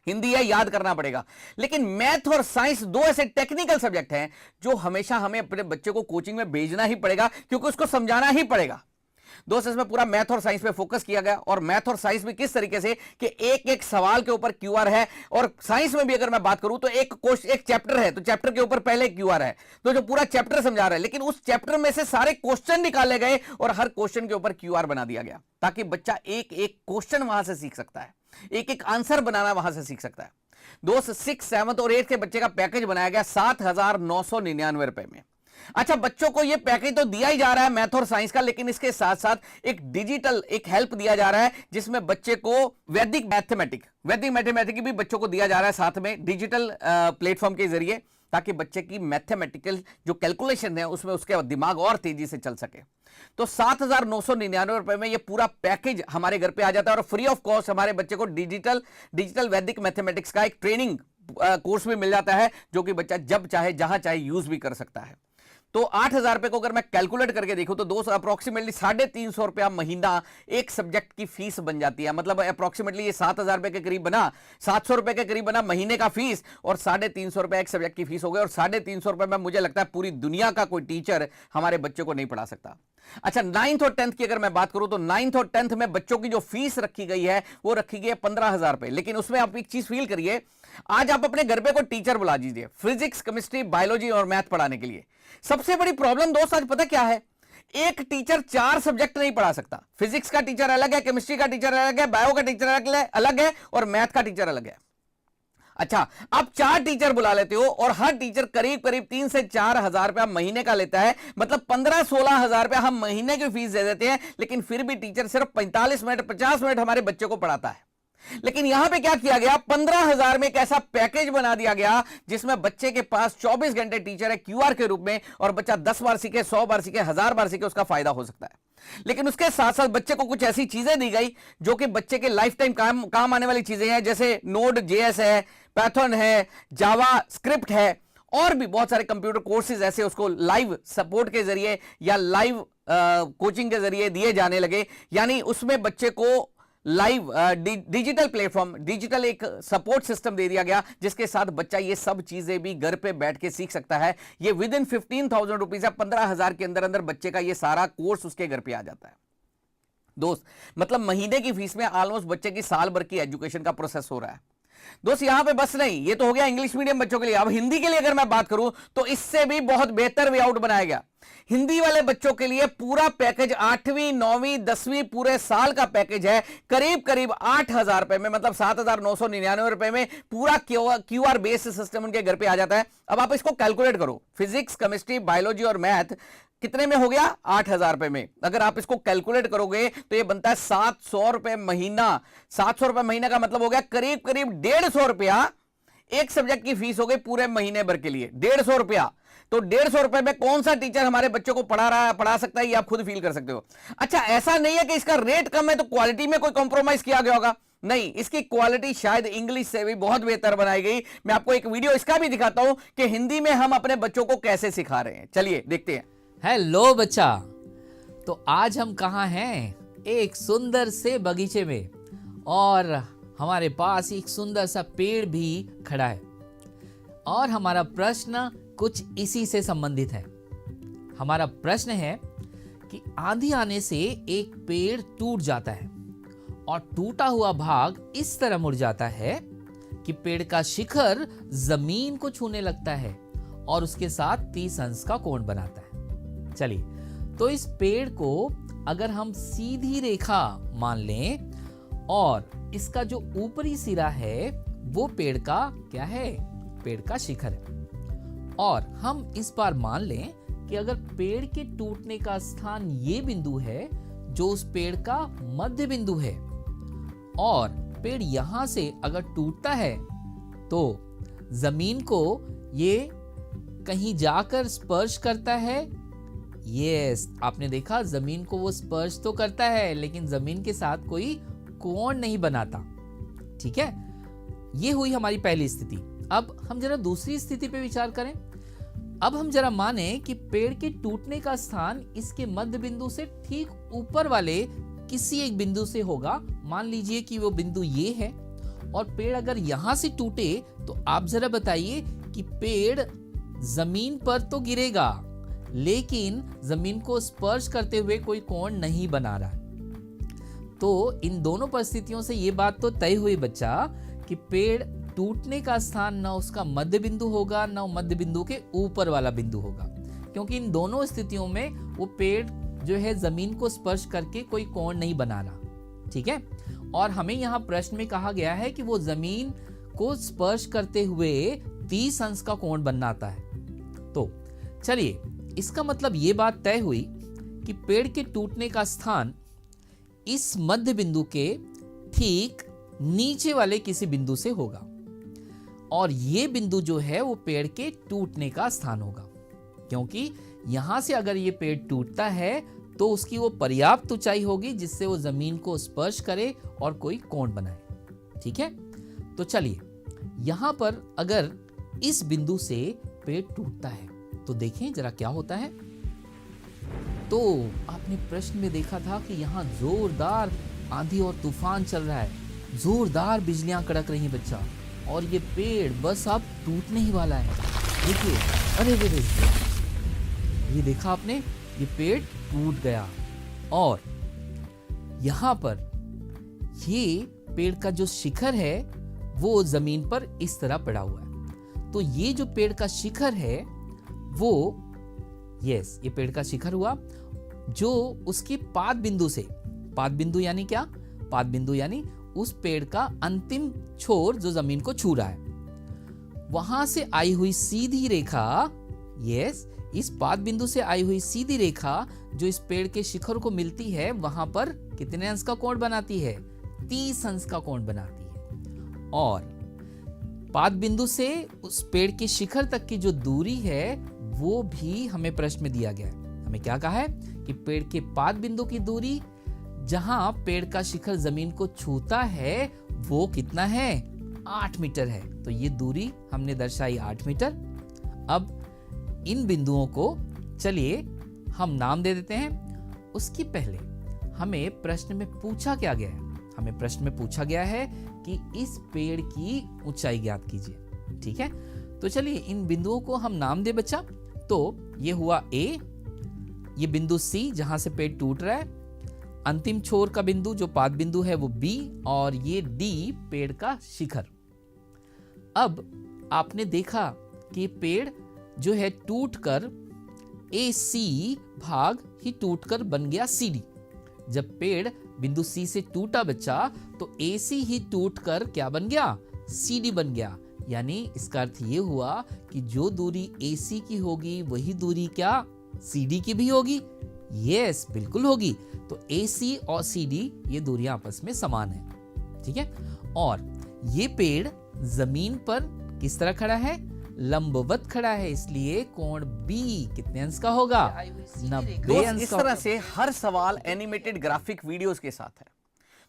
हिंदी है, याद करना पड़ेगा। लेकिन मैथ और साइंस दो ऐसे टेक्निकल सब्जेक्ट हैं जो हमेशा हमें अपने बच्चे को कोचिंग में भेजना ही पड़ेगा, क्योंकि उसको समझाना ही पड़ेगा। दोस्त, इसमें पूरा मैथ और साइंस पे फोकस किया गया, और मैथ और साइंस भी किस तरीके से कि एक एक सवाल के ऊपर क्यूआर है। और साइंस में भी अगर मैं बात करूं तो एक चैप्टर है, तो चैप्टर के ऊपर पहले क्यूआर है, तो जो पूरा चैप्टर समझा रहा है, लेकिन उस चैप्टर में से सारे क्वेश्चन निकाले गए और हर क्वेश्चन के ऊपर क्यूआर बना दिया गया, ताकि बच्चा एक एक क्वेश्चन वहां से सीख सकता है, एक एक आंसर बनाना वहां से सीख सकता है। दोस्त, 6, 7 और 8 के बच्चे का पैकेज बनाया गया 7,999 रुपए में। अच्छा, बच्चों को यह पैकेज तो दिया ही जा रहा है मैथ और साइंस का, लेकिन इसके साथ साथ एक डिजिटल एक हेल्प दिया जा रहा है, जिसमें बच्चे को वैदिक मैथमेटिक्स भी बच्चों को दिया जा रहा है साथ में डिजिटल प्लेटफॉर्म के जरिए, ताकि बच्चे की मैथमेटिकल जो कैलकुलेशन है उसमें उसके दिमाग और तेजी से चल सके। तो 7,999 रुपए में ये पूरा पैकेज हमारे घर पे आ जाता है, और फ्री ऑफ कॉस्ट हमारे बच्चे को डिजिटल वैदिक मैथमेटिक्स का एक ट्रेनिंग कोर्स भी मिल जाता है, जो कि बच्चा जब चाहे जहां चाहे यूज भी कर सकता है। तो 8,000 रुपए को अगर मैं कैलकुलेट करके देखूं तो दोस्त अप्रोक्सीमेटली 350 रुपया महीना एक सब्जेक्ट की फीस बन जाती है। मतलब अप्रोक्सीमेटली ये 7,000 रुपए के करीब बना, 700 रुपए के करीब बना महीने का फीस, और 350 रुपए एक सब्जेक्ट की फीस हो गई। और 350 रुपए में मुझे लगता है पूरी दुनिया का कोई टीचर हमारे बच्चों को नहीं पढ़ा सकता। अच्छा, 9th और 10th की अगर मैं बात करूं तो 9th और 10th में बच्चों की जो फीस रखी गई है वो रखी गई है 15,000 रुपए। लेकिन उसमें आप एक चीज फील करिए, आज आप अपने घर पे को टीचर बुला दीजिए फिजिक्स, केमिस्ट्री, बायोलॉजी और मैथ पढ़ाने के लिए। सबसे बड़ी प्रॉब्लम दोस्त आज पता क्या है, एक टीचर 4 सब्जेक्ट नहीं पढ़ा सकता। फिजिक्स का टीचर अलग है, केमिस्ट्री का टीचर अलग है, बायो का टीचर अलग है और मैथ का टीचर अलग है। अच्छा, आप 4 टीचर बुला लेते हो और हर टीचर करीब करीब 3 से 4 हजार रुपया महीने का लेता है। मतलब 15-16 हजार रुपया हम महीने की फीस दे देते हैं, लेकिन फिर भी टीचर सिर्फ 45 मिनट 50 मिनट हमारे बच्चे को पढ़ाता है। लेकिन यहां पे क्या किया गया, 15,000 में एक ऐसा पैकेज बना दिया गया जिसमें बच्चे के पास 24 घंटे टीचर है क्यूआर के रूप में, और बच्चा 10 बार सीखे, 100 बार सीखे, 1000 बार सीखे, उसका फायदा हो सकता है। लेकिन उसके साथ साथ बच्चे को कुछ ऐसी चीजें दी गई जो कि बच्चे के लाइफ टाइम काम आने वाली चीजें हैं, जैसे Node.js है, पाइथन है, जावा स्क्रिप्ट है, और भी बहुत सारे कंप्यूटर कोर्सेज ऐसे उसको लाइव सपोर्ट के जरिए या लाइव कोचिंग के जरिए दिए जाने लगे। यानी उसमें बच्चे को लाइव डिजिटल प्लेटफॉर्म, डिजिटल एक सपोर्ट सिस्टम दे दिया गया, जिसके साथ बच्चा ये सब चीजें भी घर पे बैठ के सीख सकता है। ये विद इन 15,000 रुपीज या 15,000 के अंदर अंदर बच्चे का ये सारा कोर्स उसके घर पे आ जाता है। दोस्त, मतलब महीने की फीस में ऑलमोस्ट बच्चे की साल भर की एजुकेशन का प्रोसेस हो रहा है। दोस्त, यहां पे बस नहीं, ये तो हो गया इंग्लिश मीडियम बच्चों के लिए। अब हिंदी के लिए अगर मैं बात करूं तो इससे भी बहुत बेहतर वे आउट बनाया गया। हिंदी वाले बच्चों के लिए पूरा पैकेज 8वीं 9वीं 10वीं पूरे साल का पैकेज है, करीब करीब 8,000 रुपए में, मतलब 7,999 रुपए में पूरा क्यूआर बेस्ड सिस्टम उनके घर पे आ जाता है। अब आप इसको कैलकुलेट करो, फिजिक्स, केमिस्ट्री, बायोलॉजी और मैथ कितने में हो गया, 8,000 रुपए में। अगर आप इसको कैलकुलेट करोगे तो ये बनता है 700 रुपए महीना। 700 रुपए महीना का मतलब हो गया करीब करीब 150 रुपया एक सब्जेक्ट की फीस हो गई पूरे महीने भर के लिए, 150 रुपया। तो 150 रुपए में कौन सा टीचर हमारे बच्चों को पढ़ा सकता है, ये आप खुद फील कर सकते हो। अच्छा, ऐसा नहीं है कि इसका रेट कम है तो क्वालिटी में कोई कॉम्प्रोमाइज किया गया होगा, नहीं, इसकी क्वालिटी शायद इंग्लिश से भी बहुत बेहतर बनाई गई। मैं आपको एक वीडियो इसका भी दिखाता हूं कि हिंदी में हम अपने बच्चों को कैसे सिखा रहे हैं। चलिए देखते हैं। हेलो बच्चा, तो आज हम कहाँ हैं? एक सुंदर से बगीचे में, और हमारे पास एक सुंदर सा पेड़ भी खड़ा है, और हमारा प्रश्न कुछ इसी से संबंधित है। हमारा प्रश्न है कि आंधी आने से एक पेड़ टूट जाता है और टूटा हुआ भाग इस तरह मुड़ जाता है कि पेड़ का शिखर जमीन को छूने लगता है और उसके साथ 30 अंश का कोण बनाता है। चलिए, तो इस पेड़ को अगर हम सीधी रेखा मान लें और इसका जो ऊपरी सिरा है वो पेड़ का क्या है, पेड़ का शिखर है, और हम इस बार मान लें कि अगर पेड़ के टूटने का स्थान ये बिंदु है जो उस पेड़ का मध्य बिंदु है, और पेड़ यहां से अगर टूटता है तो जमीन को ये कहीं जाकर स्पर्श करता है। यस, आपने देखा, जमीन को वो स्पर्श तो करता है लेकिन जमीन के साथ कोई कोण नहीं बनाता। ठीक है, ये हुई हमारी पहली स्थिति। अब हम जरा दूसरी स्थिति पे विचार करें। अब हम जरा माने कि पेड़ के टूटने का स्थान इसके मध्य बिंदु से ठीक ऊपर वाले किसी एक बिंदु से होगा। मान लीजिए कि वो बिंदु ये है, और पेड़ अगर यहां से टूटे तो आप जरा बताइए कि पेड़ जमीन पर तो गिरेगा, लेकिन जमीन को स्पर्श करते हुए कोई कोण नहीं बना रहा। तो इन दोनों परिस्थितियों से ये बात तो तय हुई बच्चा कि पेड़ टूटने का स्थान न उसका मध्य बिंदु होगा, न मध्य बिंदु के ऊपर वाला बिंदु होगा, क्योंकि इन दोनों स्थितियों में वो पेड़ जो है जमीन को स्पर्श करके कोई कोण नहीं बना रहा। ठीक है, और हमें यहाँ प्रश्न में कहा गया है कि वो जमीन को स्पर्श करते हुए 30 अंश का कोण बनाता है। तो चलिए, इसका मतलब ये बात तय हुई कि पेड़ के टूटने का स्थान इस मध्य बिंदु के ठीक नीचे वाले किसी बिंदु से होगा, और ये बिंदु जो है वो पेड़ के टूटने का स्थान होगा, क्योंकि यहां से अगर ये पेड़ टूटता है तो उसकी वो पर्याप्त ऊंचाई होगी जिससे वो जमीन को स्पर्श करे और कोई कोण बनाए। ठीक है, तो चलिए, यहां पर अगर इस बिंदु से पेड़ टूटता है तो देखें जरा क्या होता है। तो आपने प्रश्न में देखा था कि यहाँ जोरदार आंधी और तूफान चल रहा है, जोरदार बिजलियां कड़क रही हैं बच्चा, और ये पेड़ बस अब टूटने ही वाला है। देखिए, अरे रे रे, ये देखा आपने, ये पेड़ टूट गया, और यहाँ पर ये पेड़ का जो शिखर है वो जमीन पर इस तरह पड़ा हुआ है। तो ये जो पेड़ का शिखर है वो, यस, ये पेड़ का शिखर हुआ जो उसके पाद बिंदु से, पाद बिंदु यानी क्या? पाद बिंदु यानी उस पेड़ का अंतिम छोर जो जमीन को छू रहा है, वहां से आई हुई सीधी रेखा, यस, इस पाद बिंदु से आई हुई सीधी रेखा जो इस पेड़ के शिखर को मिलती है, वहां पर कितने अंश का कोण बनाती है? 30 अंश का कोण बनाती है। और पाद बिंदु से उस पेड़ के शिखर तक की जो दूरी है वो भी हमें प्रश्न में दिया गया है। हमें क्या कहा है कि पेड़ के पाद बिंदु की दूरी जहां पेड़ का शिखर जमीन को छूता है वो कितना है? 8 मीटर है। तो ये दूरी हमने दर्शाई 8 मीटर। अब इन बिंदुओं को चलिए हम नाम दे देते हैं। उसकी पहले हमें प्रश्न में पूछा क्या गया है? हमें प्रश्न में पूछा गया है कि इस पेड़ की ऊंचाई ज्ञात कीजिए। ठीक है, तो चलिए इन बिंदुओं को हम नाम दे बच्चा। तो ये हुआ A, ये बिंदु C जहां से पेड़ टूट रहा है, अंतिम छोर का बिंदु जो पाद बिंदु है वो B, और ये D पेड़ का शिखर। अब आपने देखा कि पेड़ जो है टूटकर AC भाग ही टूटकर बन गया CD। जब पेड़ बिंदु C से टूटा बच्चा तो AC ही टूटकर क्या बन गया? CD बन गया। यानी इसका अर्थ ये हुआ कि जो दूरी AC की होगी वही दूरी क्या CD की भी होगी? यस, बिल्कुल होगी। तो AC और CD ये दूरियां आपस में समान है। ठीक है, और ये पेड़ जमीन पर किस तरह खड़ा है? लंबवत खड़ा है, इसलिए कोण B कितने अंश का होगा? 90 अंश इस का तरह होगा। से हर सवाल एनिमेटेड ग्राफिक वीडियोस के साथ है।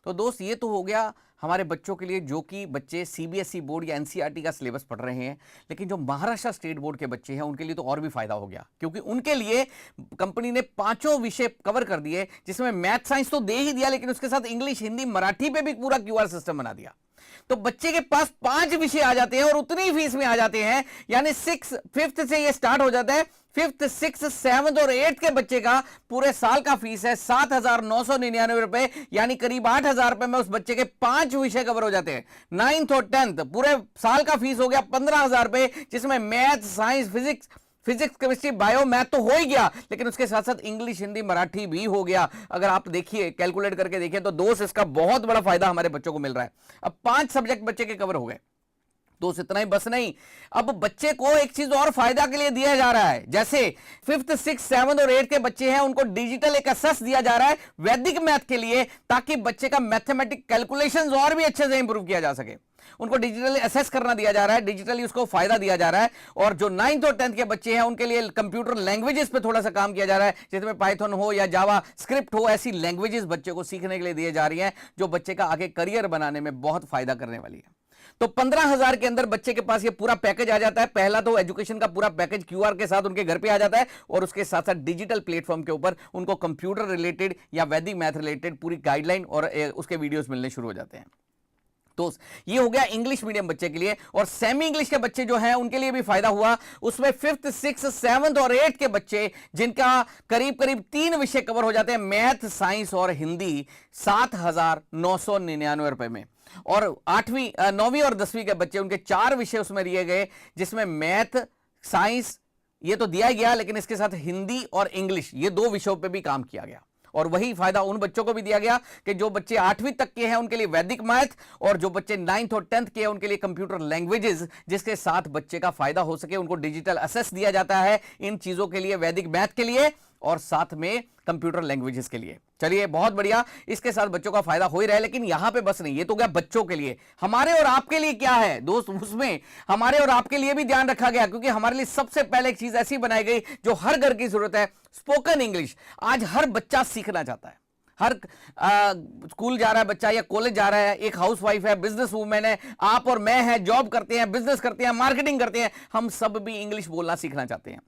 तो दोस्त, ये तो हो गया हमारे बच्चों के लिए जो कि बच्चे CBSE बोर्ड या NCERT का सिलेबस पढ़ रहे हैं। लेकिन जो महाराष्ट्र स्टेट बोर्ड के बच्चे हैं उनके लिए तो और भी फायदा हो गया, क्योंकि उनके लिए कंपनी ने 5 विषय कवर कर दिए, जिसमें मैथ साइंस तो दे ही दिया, लेकिन उसके साथ इंग्लिश, हिंदी, मराठी पे भी पूरा QR सिस्टम बना दिया। तो बच्चे के पास 5 विषय आ जाते हैं और उतनी फीस में आ जाते हैं। यानी 5th से ये स्टार्ट हो जाता है। 5th, 6th, 7th और 8th के बच्चे का पूरे साल का फीस है 7,999 रुपए, यानी करीब 8,000 रुपए में उस बच्चे के 5 विषय कवर हो जाते हैं। 9th और 10th पूरे साल का फीस हो गया 15,000 रुपए, जिसमें math, science, physics, chemistry, bio, math तो हो ही गया, लेकिन उसके साथ साथ इंग्लिश, हिंदी, मराठी भी हो गया। अगर आप देखिए, कैलकुलेट करके देखिए तो दोस्त इसका बहुत बड़ा फायदा हमारे बच्चों को मिल रहा है। अब 5 सब्जेक्ट बच्चे के कवर हो गए। दोस्त, इतना ही बस नहीं, अब बच्चे को एक चीज और फायदा के लिए दिया जा रहा है। जैसे 5th, 6th, 7th और 8th के बच्चे हैं, उनको डिजिटल एक असेस दिया जा रहा है वैदिक मैथ के लिए, ताकि बच्चे का मैथमेटिक कैलकुलेशंस और भी अच्छे से इंप्रूव किया जा सके। उनको डिजिटली असेस करना दिया जा रहा है, डिजिटली उसको फायदा दिया जा रहा है। और जो 9th और 10th के बच्चे हैं उनके लिए कंप्यूटर लैंग्वेजेस पे थोड़ा सा काम किया जा रहा है, जिसमें पाइथन हो या जावा स्क्रिप्ट हो, ऐसी लैंग्वेजेस बच्चे को सीखने के लिए दिए जा रही हैं, जो बच्चे का आगे करियर बनाने में बहुत फायदा करने वाली है। तो 15,000 के अंदर बच्चे के पास ये पूरा पैकेज आ जाता है। पहला तो एजुकेशन का पूरा पैकेज QR के साथ उनके घर पे आ जाता है, और उसके साथ साथ डिजिटल प्लेटफॉर्म के ऊपर उनको कंप्यूटर रिलेटेड या वैदिक मैथ रिलेटेड पूरी गाइडलाइन और उसके वीडियोस मिलने शुरू हो जाते हैं। तो ये हो गया इंग्लिश मीडियम बच्चे के लिए। और सेमी इंग्लिश के बच्चे जो हैं उनके लिए भी फायदा हुआ। उसमें 5th 6th 7th और 8th के बच्चे जिनका करीब करीब 3 विषय कवर हो जाते हैं, मैथ, साइंस और हिंदी, 7,999 रुपए में। और 8वीं 9वीं और 10वीं के बच्चे, उनके 4 विषय उसमें दिए गए, जिसमें मैथ, साइंस ये तो दिया गया, लेकिन इसके साथ हिंदी और इंग्लिश ये 2 विषयों पे भी काम किया गया। और वही फायदा उन बच्चों को भी दिया गया कि जो बच्चे 8वीं तक के हैं उनके लिए वैदिक मैथ, और जो बच्चे 9th और 10th के हैं उनके लिए कंप्यूटर लैंग्वेजेस, जिसके साथ बच्चे का फायदा हो सके। उनको डिजिटल असेस दिया जाता है इन चीजों के लिए, वैदिक मैथ के लिए और साथ में कंप्यूटर लैंग्वेजेस के लिए। चलिए बहुत बढ़िया, इसके साथ बच्चों का फायदा हो ही रहा है। लेकिन यहां पे बस नहीं, ये तो गया बच्चों के लिए। हमारे और आपके लिए क्या है दोस्त, उसमें हमारे और आपके लिए भी ध्यान रखा गया, क्योंकि हमारे लिए सबसे पहले एक चीज ऐसी बनाई गई जो हर घर की जरूरत है, स्पोकन इंग्लिश। आज हर बच्चा सीखना चाहता है। हर स्कूल जा रहा है बच्चा या कॉलेज जा रहा है, एक हाउसवाइफ है, बिजनेस वूमेन है, आप और मैं है, जॉब करते हैं, बिजनेस करते हैं, मार्केटिंग करते हैं, हम सब भी इंग्लिश बोलना सीखना चाहते हैं।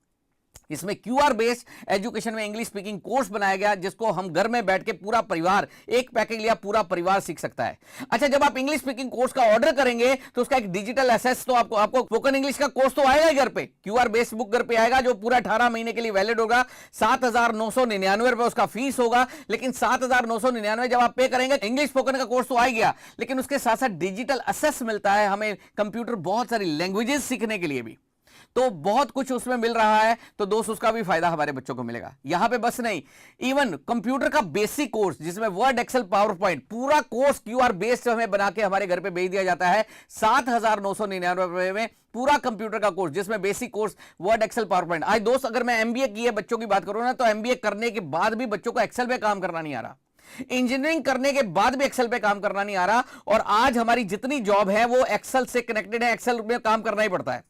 इसमें QR बेस्ड एजुकेशन में इंग्लिश स्पीकिंग कोर्स बनाया गया, जिसको हम घर में बैठ के पूरा परिवार, एक पैकेज लिया, पूरा परिवार सीख सकता है। अच्छा, जब आप इंग्लिश स्पीकिंग कोर्स का ऑर्डर करेंगे तो उसका एक डिजिटल एसेस तो आपको स्पोकन इंग्लिश का कोर्स तो आएगा ही घर पे, QR बेस्ड बुक घर पे आएगा, जो पूरा 18 महीने के लिए वैलिड होगा। 7,999 रुपए उसका फीस होगा। लेकिन 7,999 जब आप पे करेंगे, इंग्लिश स्पोकन का कोर्स तो आ गया, लेकिन उसके साथ साथ डिजिटल एसेस मिलता है हमें, कंप्यूटर बहुत सारी लैंग्वेजेस सीखने के लिए भी, तो बहुत कुछ उसमें मिल रहा है। तो दोस्त उसका भी फायदा हमारे बच्चों को मिलेगा। यहां पे बस नहीं, इवन कंप्यूटर का बेसिक कोर्स जिसमें वर्ड, एक्सेल, पावर पॉइंट, पूरा कोर्स QR बेस्ड हमें बना के हमारे घर पे भेज दिया जाता है। 7,999 रुपए में पूरा कंप्यूटर का कोर्स, जिसमें basic course word, excel, power point. आज दोस्त अगर मैं MBA की है बच्चों की बात करूं ना, तो MBA करने के बाद भी बच्चों को एक्सेल पे काम करना नहीं आ रहा, इंजीनियरिंग करने के बाद भी एक्सेल पे काम करना नहीं आ रहा। और आज हमारी जितनी जॉब है वो एक्सेल से कनेक्टेड है, एक्सेल में काम करना ही पड़ता है।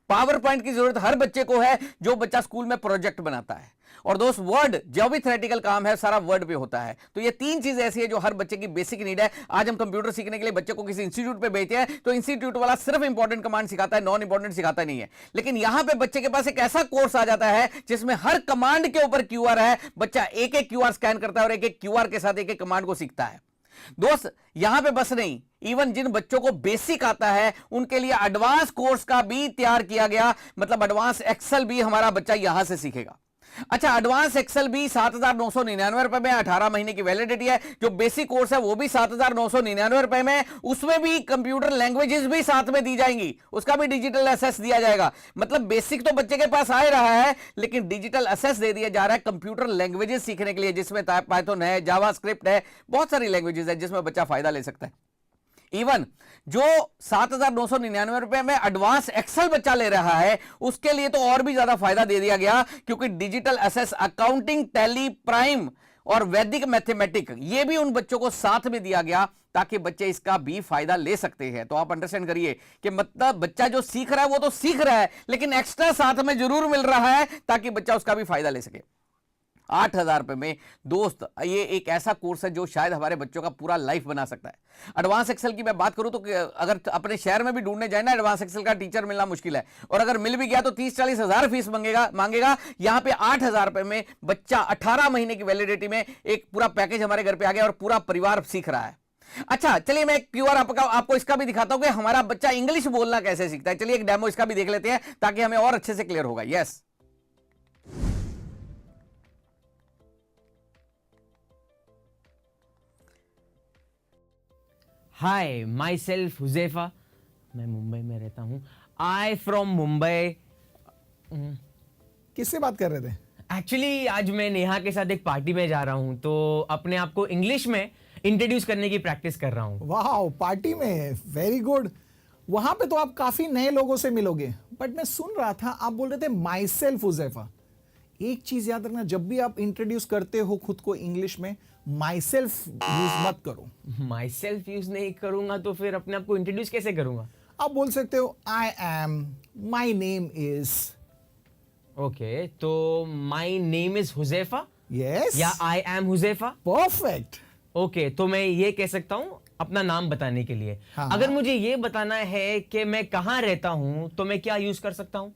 पावर पॉइंट की जरूरत हर बच्चे को है जो बच्चा स्कूल में प्रोजेक्ट बनाता है। और दोस्त वर्ड, जो भी थ्योरेटिकल काम है सारा वर्ड पे होता है। तो ये 3 चीज ऐसी है जो हर बच्चे की बेसिक नीड है। आज हम कंप्यूटर सीखने के लिए बच्चे को किसी इंस्टीट्यूट पे भेजते हैं तो इंस्टीट्यूट वाला सिर्फ इंपॉर्टेंट कमांड सिखाता है, नॉन इंपॉर्टेंट सिखाता नहीं है। लेकिन यहां पे बच्चे के पास एक ऐसा कोर्स आ जाता है जिसमें हर कमांड के ऊपर QR है, बच्चा एक एक QR स्कैन करता है और एक एक QR के साथ एक एक कमांड को सीखता है। दोस्त यहां पे बस नहीं, इवन जिन बच्चों को बेसिक आता है उनके लिए एडवांस कोर्स का भी तैयार किया गया, मतलब एडवांस एक्सेल भी हमारा बच्चा यहां से सीखेगा। अच्छा, एडवांस एक्सेल भी 7,999 रुपए में, 18 महीने की वैलिडिटी है। जो बेसिक कोर्स है वो भी 7,999 रुपए में, उसमें भी कंप्यूटर लैंग्वेजेस भी साथ में दी जाएंगी, उसका भी डिजिटल एसेस दिया जाएगा। मतलब बेसिक तो बच्चे के पास आ रहा है, लेकिन डिजिटल एसेस दे दिया जा रहा है कंप्यूटर लैंग्वेजेस सीखने के लिए, जिसमें पाइथन है, जावास्क्रिप्ट है, बहुत सारी लैंग्वेजेस है जिसमें बच्चा फायदा ले सकता है। इवन जो 7,999 रुपए में एडवांस एक्सेल बच्चा ले रहा है उसके लिए तो और भी ज्यादा फायदा दे दिया गया, क्योंकि digital access, accounting, tally, prime और वैदिक मैथमेटिक ये भी उन बच्चों को साथ में दिया गया ताकि बच्चे इसका भी फायदा ले सकते हैं। तो आप अंडरस्टैंड करिए कि मतलब बच्चा जो सीख रहा है वो तो सीख रहा है, लेकिन एक्स्ट्रा साथ में जरूर मिल रहा है ताकि बच्चा उसका भी फायदा ले सके। 8,000 रुपए में दोस्त ये एक ऐसा कोर्स है जो शायद हमारे बच्चों का पूरा लाइफ बना सकता है। एडवांस एक्सेल की मैं बात करूं तो अगर अपने शहर में भी ढूंढने जाए ना, एडवांस एक्सेल का टीचर मिलना मुश्किल है, और अगर मिल भी गया तो 30-40 हजार फीस मांगेगा। यहां पे 8,000 रुपए में बच्चा 18 महीने की वैलिडिटी में एक पूरा पैकेज हमारे घर पे आ गया और पूरा परिवार सीख रहा है। अच्छा, चलिए मैं QR आपको इसका भी दिखाता हूं कि हमारा बच्चा इंग्लिश बोलना कैसे सीखता है। चलिए एक डेमो इसका भी देख लेते हैं ताकि हमें और अच्छे से क्लियर होगा। Yes, hi, my self Huzaifa, मैं मुंबई में रहता हूँ। आई फ्रॉम मुंबई। किससे बात कर रहे थे? एक्चुअली आज मैं नेहा के साथ एक पार्टी में जा रहा हूँ, तो अपने आप को इंग्लिश में इंट्रोड्यूस करने की प्रैक्टिस कर रहा हूँ। वाह, पार्टी में, वेरी गुड। वहां पे तो आप काफी नए लोगों से मिलोगे, बट मैं सुन रहा था आप बोल रहे थे माई सेल्फ हुजैफा। एक चीज याद रखना, जब भी आप इंट्रोड्यूस करते हो खुद को इंग्लिश में, माई सेल्फ यूज मत करो। माई सेल्फ यूज नहीं करूंगा तो फिर अपने आप को इंट्रोड्यूस कैसे करूंगा? आप बोल सकते हो I am, my name is. Okay, तो my name is Huzaifa yes, yeah I am Huzaifa. Perfect. Okay, तो मैं ये कह सकता हूँ अपना नाम बताने के लिए। हाँ। अगर मुझे ये बताना है कि मैं कहाँ रहता हूँ तो मैं क्या यूज कर सकता हूँ?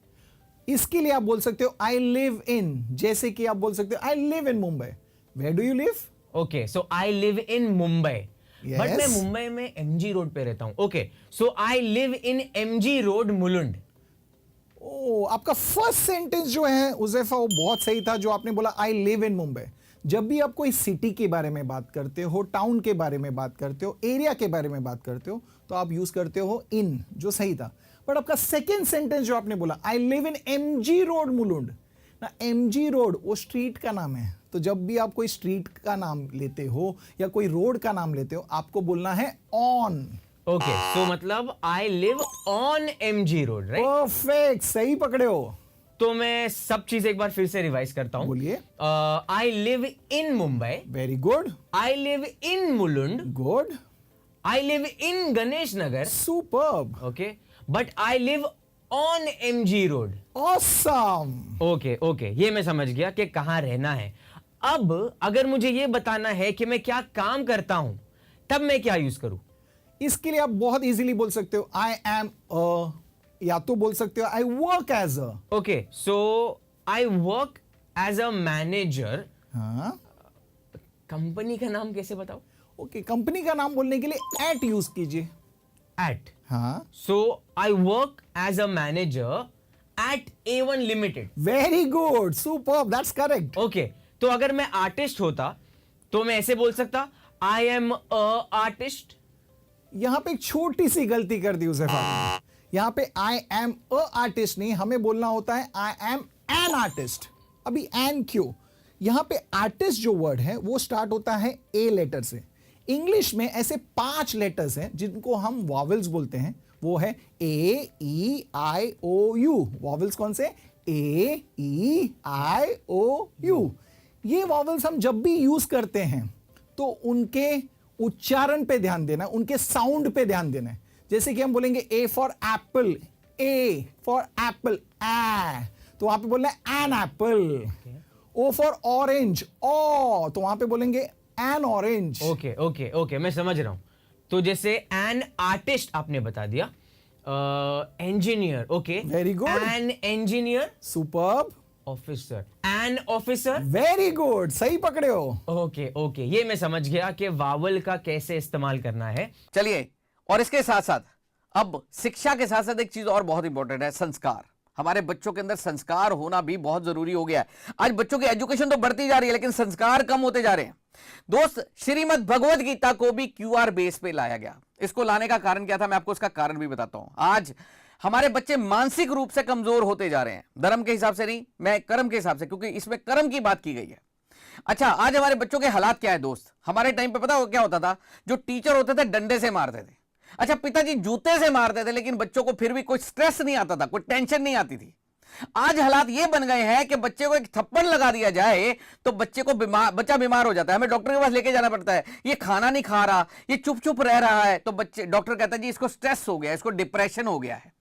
इसके लिए आप बोल सकते हो आई लिव इन, जैसे कि आप बोल सकते हो I live in Mumbai. Where do you live? Okay, so I live in Mumbai. But मैं Yes. मुंबई में एमजी रोड पे रहता हूं. Okay, so I live in MG road Mulund. Oh, आपका फर्स्ट सेंटेंस जो है उज़ैफा वो बहुत सही था, जो आपने बोला आई लिव इन मुंबई. जब भी आप कोई सिटी के बारे में बात करते हो, टाउन के बारे में बात करते हो, एरिया के बारे में बात करते हो, तो आप यूज करते हो इन, जो सही था. बट आपका सेकेंड सेंटेंस जो आपने बोला आई live in MG road Mulund, ना एमजी रोड वो स्ट्रीट का नाम है. तो जब भी आप कोई स्ट्रीट का नाम लेते हो या कोई रोड का नाम लेते हो, आपको बोलना है ऑन. ओके, सो मतलब I live on MG road, right? Perfect, सही पकड़े हो. तो मैं सब चीज एक बार फिर से रिवाइज करता हूं. बोलिए. आई live in Mumbai, very good. I live in Mulund, good. I live in Ganesh Nagar. Superb. Okay, but I live on MG road. Awesome. Okay okay, ये मैं समझ गया कि कहां रहना है. अब अगर मुझे ये बताना है कि मैं क्या काम करता हूं, तब मैं क्या यूज करूं? इसके लिए आप बहुत इजीली बोल सकते हो आई एम अ, या तो बोल सकते हो I work as a. Okay, so I work as a manager. हाँ. कंपनी का नाम कैसे बताओ? ओके, कंपनी का नाम बोलने के लिए एट यूज कीजिए. एट. हाँ. So I work as a manager at A1 limited. Very good. Superb. That's correct. Okay, तो अगर मैं आर्टिस्ट होता तो मैं ऐसे बोल सकता आई एम अ आर्टिस्ट. यहां पे एक छोटी सी गलती कर दी उज़ैफा. यहां पे आई एम अ आर्टिस्ट नहीं, हमें बोलना होता है आई एम एन आर्टिस्ट. अभी एन क्यों? यहां पे आर्टिस्ट जो वर्ड है वो स्टार्ट होता है ए लेटर से. इंग्लिश में ऐसे 5 लेटर्स हैं जिनको हम वॉवेल्स बोलते हैं. वो है ए ई आई ओ यू. वॉवेल्स कौन से? ए ई आई ओ यू. ये वॉवेल्स हम जब भी यूज करते हैं तो उनके उच्चारण पे ध्यान देना, उनके साउंड पे ध्यान देना है. जैसे कि हम बोलेंगे A for apple, A for apple, A, तो वहां पे बोलना है an apple. O for orange, O, तो वहां पे बोलेंगे an orange. Okay okay okay, मैं समझ रहा हूं. तो जैसे एन आर्टिस्ट आपने बता दिया. Engineer. Okay, Very good. An engineer. Superb. Officer. An officer. Very good. सही पकड़े हो. ओके ओके, ये मैं समझ गया कि वावल का कैसे इस्तेमाल करना है. चलिए, और इसके साथ साथ अब शिक्षा के साथ साथ एक चीज और बहुत इंपॉर्टेंट है, संस्कार. हमारे बच्चों के अंदर संस्कार होना भी बहुत जरूरी हो गया है. आज बच्चों की एजुकेशन तो बढ़ती जा रही है लेकिन संस्कार कम होते जा रहे हैं. दोस्त, श्रीमद् भगवद गीता को भी क्यूआर बेस पे लाया गया. इसको लाने का कारण क्या था, मैं आपको इसका कारण भी बताता हूं. आज हमारे बच्चे मानसिक रूप से कमजोर होते जा रहे हैं. धर्म के हिसाब से नहीं, मैं कर्म के हिसाब से, क्योंकि इसमें कर्म की बात की गई है. अच्छा, आज हमारे बच्चों के हालात क्या है दोस्त? हमारे टाइम पे पता क्या होता था? जो टीचर होते थे डंडे से मारते थे. अच्छा, पिताजी जूते से मारते थे, लेकिन बच्चों को फिर भी कोई स्ट्रेस नहीं आता था, कोई टेंशन नहीं आती थी. आज हालात ये बन गए हैं कि बच्चे को एक थप्पड़ लगा दिया जाए तो बच्चा बीमार हो जाता है. हमें डॉक्टर के पास लेके जाना पड़ता है. ये खाना नहीं खा रहा, ये चुप चुप रह रहा है, तो डॉक्टर कहता है जी इसको स्ट्रेस हो गया, इसको डिप्रेशन हो गया है.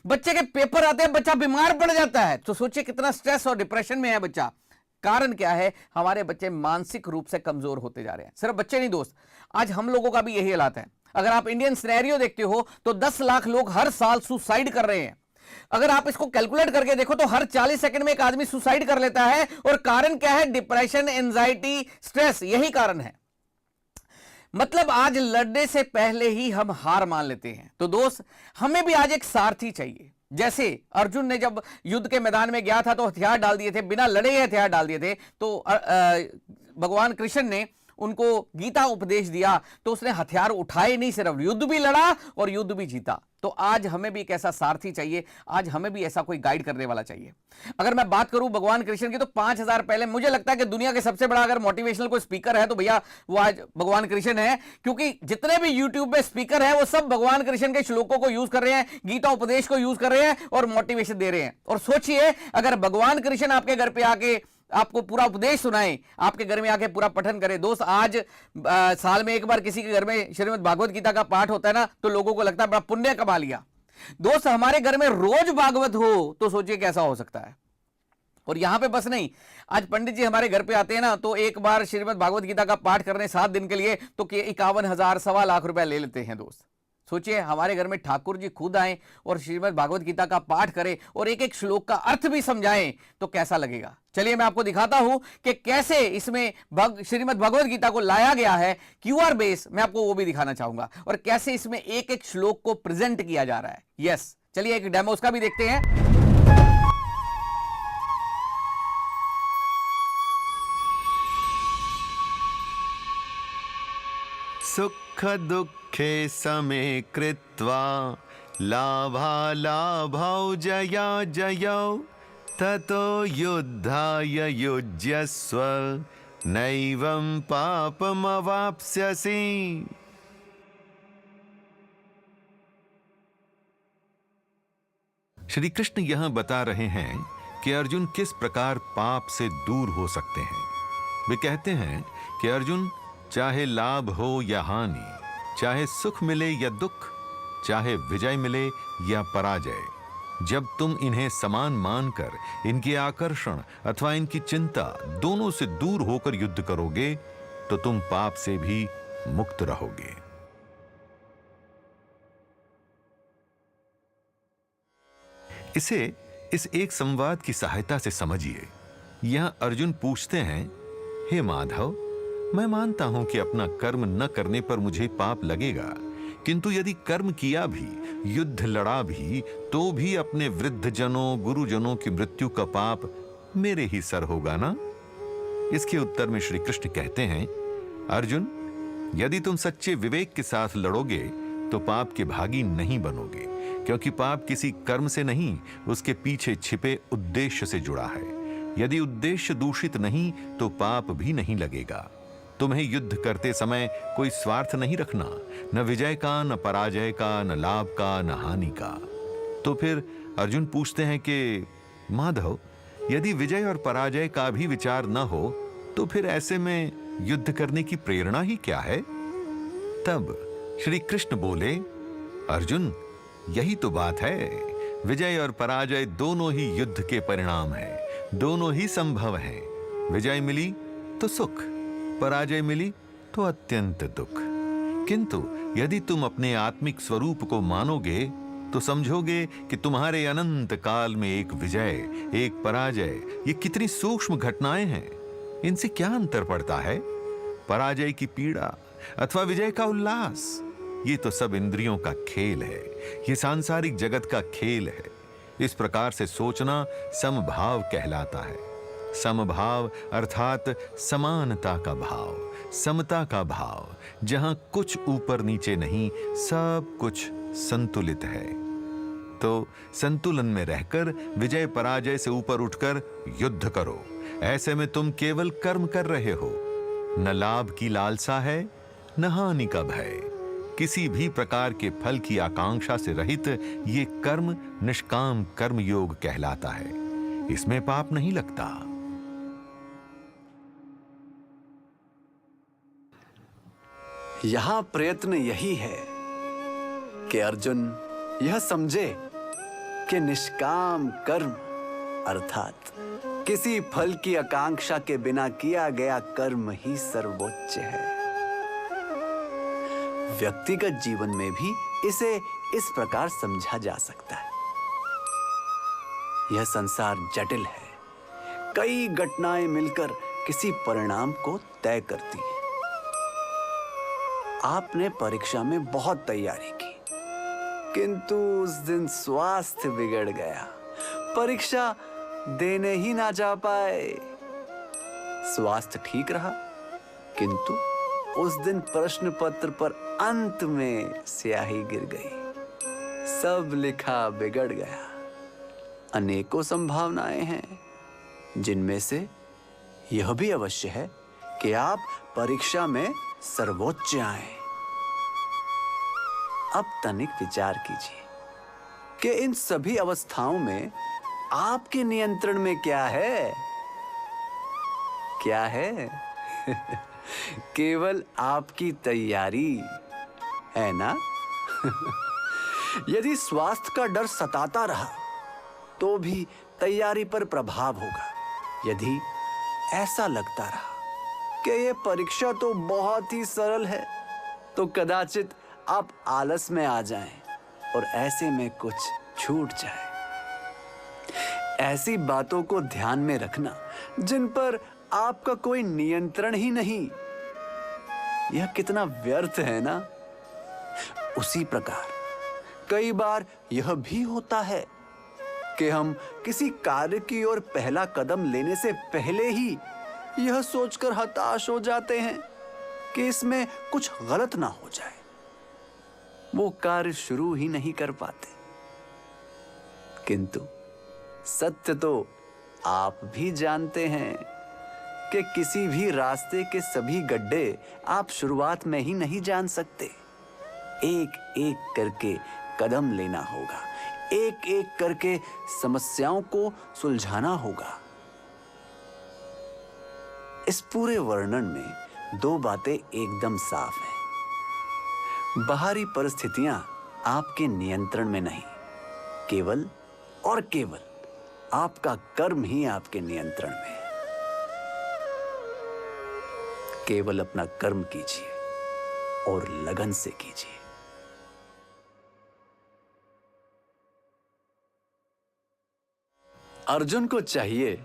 बच्चे के पेपर आते हैं, बच्चा बीमार पड़ जाता है. तो सोचिए कितना स्ट्रेस और डिप्रेशन में है बच्चा. कारण क्या है? हमारे बच्चे मानसिक रूप से कमजोर होते जा रहे हैं. सिर्फ बच्चे नहीं दोस्त, आज हम लोगों का भी यही हालात है. अगर आप इंडियन सिनेरियो देखते हो तो 10 लाख लोग हर साल सुसाइड कर रहे हैं. अगर आप इसको कैलकुलेट करके देखो तो हर 40 सेकंड में एक आदमी सुसाइड कर लेता है. और कारण क्या है? Depression, anxiety, stress. यही कारण है. मतलब आज लड़ने से पहले ही हम हार मान लेते हैं. तो दोस्त, हमें भी आज एक सारथी चाहिए. जैसे अर्जुन ने जब युद्ध के मैदान में गया था तो हथियार डाल दिए थे, बिना लड़े हथियार डाल दिए थे. तो भगवान कृष्ण ने उनको गीता उपदेश दिया तो उसने हथियार उठाए नहीं, सिर्फ युद्ध भी लड़ा और युद्ध भी जीता. तो आज हमें भी एक ऐसा सारथी चाहिए, आज हमें भी ऐसा कोई गाइड करने वाला चाहिए. अगर मैं बात करूं भगवान कृष्ण की तो 5000 पहले मुझे लगता है कि दुनिया के सबसे बड़ा अगर मोटिवेशनल कोई स्पीकर है तो भैया वो आज भगवान कृष्ण है. क्योंकि जितने भी यूट्यूब पे स्पीकर है वो सब भगवान कृष्ण के श्लोकों को यूज कर रहे हैं, गीता उपदेश को यूज कर रहे हैं और मोटिवेशन दे रहे हैं. और सोचिए, अगर भगवान कृष्ण आपके घर पे आके आपको पूरा उपदेश सुनाए, आपके घर में आके पूरा पठन करे. दोस्त, आज साल में एक बार किसी के घर में श्रीमद् भागवत गीता का पाठ होता है ना, तो लोगों को लगता है बड़ा पुण्य कमा लिया. दोस्त, हमारे घर में रोज भागवत हो तो सोचिए कैसा हो सकता है. और यहां पे बस नहीं, आज पंडित जी हमारे घर पे आते हैं ना तो एक बार श्रीमद् भागवत गीता का पाठ करने 7 दिन के लिए तो 51,000 1.25 लाख रुपए ले लेते हैं. दोस्त सोचिए हमारे घर में ठाकुर जी खुद आए और श्रीमद् भागवत गीता का पाठ करें और एक एक श्लोक का अर्थ भी समझाएं तो कैसा लगेगा। चलिए मैं आपको दिखाता हूं कि कैसे इसमें श्रीमद् भगवत गीता को लाया गया है, क्यूआर बेस, मैं आपको वो भी दिखाना चाहूंगा, और कैसे इसमें एक एक श्लोक को प्रेजेंट किया जा रहा है। यस, चलिए एक डेमो उसका भी देखते हैं। सुख दुःखे समे कृत्वा लाभालाभौ जया जयौ ततो युद्धाय युज्यस्व नैवं पापमवाप्स्यसि। श्री कृष्ण यहां बता रहे हैं कि अर्जुन किस प्रकार पाप से दूर हो सकते हैं। वे कहते हैं कि अर्जुन, चाहे लाभ हो या हानि, चाहे सुख मिले या दुख, चाहे विजय मिले या पराजय, जब तुम इन्हें समान मानकर इनके आकर्षण अथवा इनकी चिंता दोनों से दूर होकर युद्ध करोगे तो तुम पाप से भी मुक्त रहोगे। इसे इस एक संवाद की सहायता से समझिए। यहां अर्जुन पूछते हैं, हे माधव, मैं मानता हूं कि अपना कर्म न करने पर मुझे पाप लगेगा, किंतु यदि कर्म किया भी, युद्ध लड़ा भी, तो भी अपने वृद्ध जनों, गुरुजनों की मृत्यु का पाप मेरे ही सर होगा ना? इसके उत्तर में श्री कृष्ण कहते हैं, अर्जुन, यदि तुम सच्चे विवेक के साथ लड़ोगे तो पाप के भागी नहीं बनोगे, क्योंकि पाप किसी कर्म से नहीं, उसके पीछे छिपे उद्देश्य से जुड़ा है। यदि उद्देश्य दूषित नहीं तो पाप भी नहीं लगेगा। तुम्हें युद्ध करते समय कोई स्वार्थ नहीं रखना, न विजय का, न पराजय का, न लाभ का, न हानि का। तो फिर अर्जुन पूछते हैं कि माधव, यदि विजय और पराजय का भी विचार न हो तो फिर ऐसे में युद्ध करने की प्रेरणा ही क्या है? तब श्री कृष्ण बोले, अर्जुन, यही तो बात है। विजय और पराजय दोनों ही युद्ध के परिणाम हैं, दोनों ही संभव हैं। विजय मिली तो सुख, पराजय मिली तो अत्यंत दुख। किंतु यदि तुम अपने आत्मिक स्वरूप को मानोगे तो समझोगे कि तुम्हारे अनंत काल में एक विजय, एक पराजय, ये कितनी सूक्ष्म घटनाएं हैं। इनसे क्या अंतर पड़ता है? पराजय की पीड़ा अथवा विजय का उल्लास, ये तो सब इंद्रियों का खेल है, ये सांसारिक जगत का खेल है। इस प्रकार से सोचना समभाव कहलाता है। समभाव अर्थात समानता का भाव, समता का भाव, जहां कुछ ऊपर नीचे नहीं, सब कुछ संतुलित है। तो संतुलन में रहकर विजय पराजय से ऊपर उठकर युद्ध करो। ऐसे में तुम केवल कर्म कर रहे हो, न लाभ की लालसा है, न हानि का भय। किसी भी प्रकार के फल की आकांक्षा से रहित ये कर्म निष्काम कर्म योग कहलाता है। इसमें पाप नहीं लगता। यहां प्रयत्न यही है कि अर्जुन यह समझे कि निष्काम कर्म अर्थात किसी फल की आकांक्षा के बिना किया गया कर्म ही सर्वोच्च है। व्यक्तिगत जीवन में भी इसे इस प्रकार समझा जा सकता है। यह संसार जटिल है। कई घटनाएं मिलकर किसी परिणाम को तय करती हैं। आपने परीक्षा में बहुत तैयारी की, किंतु उस दिन स्वास्थ्य बिगड़ गया, परीक्षा देने ही ना जा पाए। स्वास्थ्य ठीक रहा, किंतु उस दिन प्रश्न पत्र पर अंत में स्याही गिर गई, सब लिखा बिगड़ गया। अनेकों संभावनाएं हैं, जिनमें से यह भी अवश्य है कि आप परीक्षा में सर्वोच्च आए। अब तनिक विचार कीजिए कि इन सभी अवस्थाओं में आपके नियंत्रण में क्या है? क्या है? केवल आपकी तैयारी है ना? यदि स्वास्थ्य का डर सताता रहा तो भी तैयारी पर प्रभाव होगा। यदि ऐसा लगता रहा कि यह परीक्षा तो बहुत ही सरल है, तो कदाचित आप आलस में आ जाएं और ऐसे में कुछ छूट जाए। ऐसी बातों को ध्यान में रखना जिन पर आपका कोई नियंत्रण ही नहीं, यह कितना व्यर्थ है ना। उसी प्रकार कई बार यह भी होता है कि हम किसी कार्य की ओर पहला कदम लेने से पहले ही यह सोचकर हताश हो जाते हैं कि इसमें कुछ गलत ना हो जाए, वो कार्य शुरू ही नहीं कर पाते। किंतु सत्य तो आप भी जानते हैं कि किसी भी रास्ते के सभी गड्ढे आप शुरुआत में ही नहीं जान सकते। एक एक करके कदम लेना होगा, एक एक करके समस्याओं को सुलझाना होगा। इस पूरे वर्णन में दो बातें एकदम साफ हैं। बाहरी परिस्थितियां आपके नियंत्रण में नहीं, केवल और केवल आपका कर्म ही आपके नियंत्रण में है। केवल अपना कर्म कीजिए और लगन से कीजिए। अर्जुन को चाहिए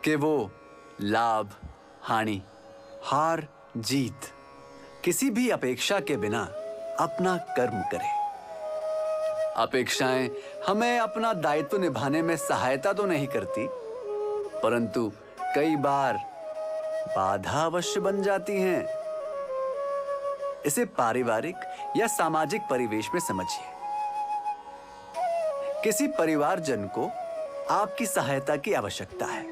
कि वो लाभ, हानि, हार, जीत किसी भी अपेक्षा के बिना अपना कर्म करे। अपेक्षाएं हमें अपना दायित्व निभाने में सहायता तो नहीं करती, परंतु कई बार बाधा अवश्य बन जाती हैं। इसे पारिवारिक या सामाजिक परिवेश में समझिए। किसी परिवारजन को आपकी सहायता की आवश्यकता है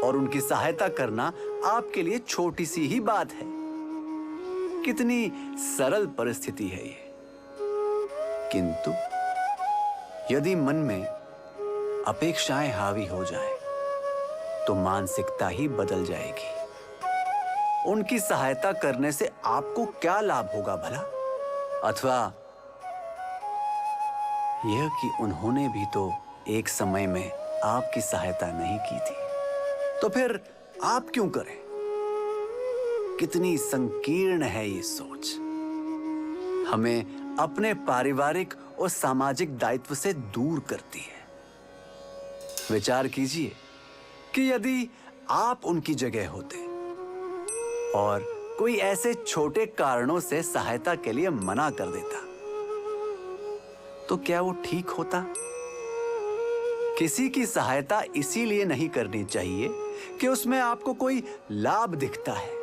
और उनकी सहायता करना आपके लिए छोटी सी ही बात है। कितनी सरल परिस्थिति है ये। किंतु यदि मन में अपेक्षाएं हावी हो जाएं, तो मानसिकता ही बदल जाएगी। उनकी सहायता करने से आपको क्या लाभ होगा भला? अथवा यह कि उन्होंने भी तो एक समय में आपकी सहायता नहीं की थी, तो फिर आप क्यों करें? कितनी संकीर्ण है ये सोच। हमें अपने पारिवारिक और सामाजिक दायित्व से दूर करती है। विचार कीजिए कि यदि आप उनकी जगह होते और कोई ऐसे छोटे कारणों से सहायता के लिए मना कर देता, तो क्या वो ठीक होता? किसी की सहायता इसीलिए नहीं करनी चाहिए कि उसमें आपको कोई लाभ दिखता है,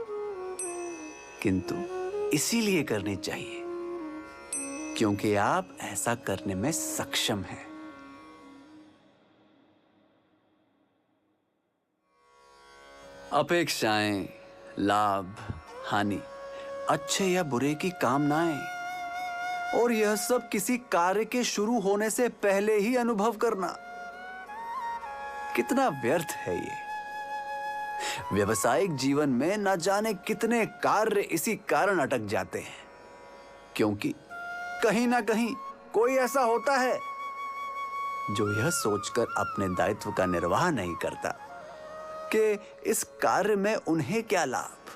किंतु इसीलिए करनी चाहिए क्योंकि आप ऐसा करने में सक्षम हैं। अपेक्षाएं, लाभ, हानि, अच्छे या बुरे की कामनाएं, और यह सब किसी कार्य के शुरू होने से पहले ही अनुभव करना, कितना व्यर्थ है ये। व्यवसायिक जीवन में न जाने कितने कार्य इसी कारण अटक जाते हैं, क्योंकि कहीं ना कहीं कोई ऐसा होता है जो यह सोचकर अपने दायित्व का निर्वाह नहीं करता कि इस कार्य में उन्हें क्या लाभ।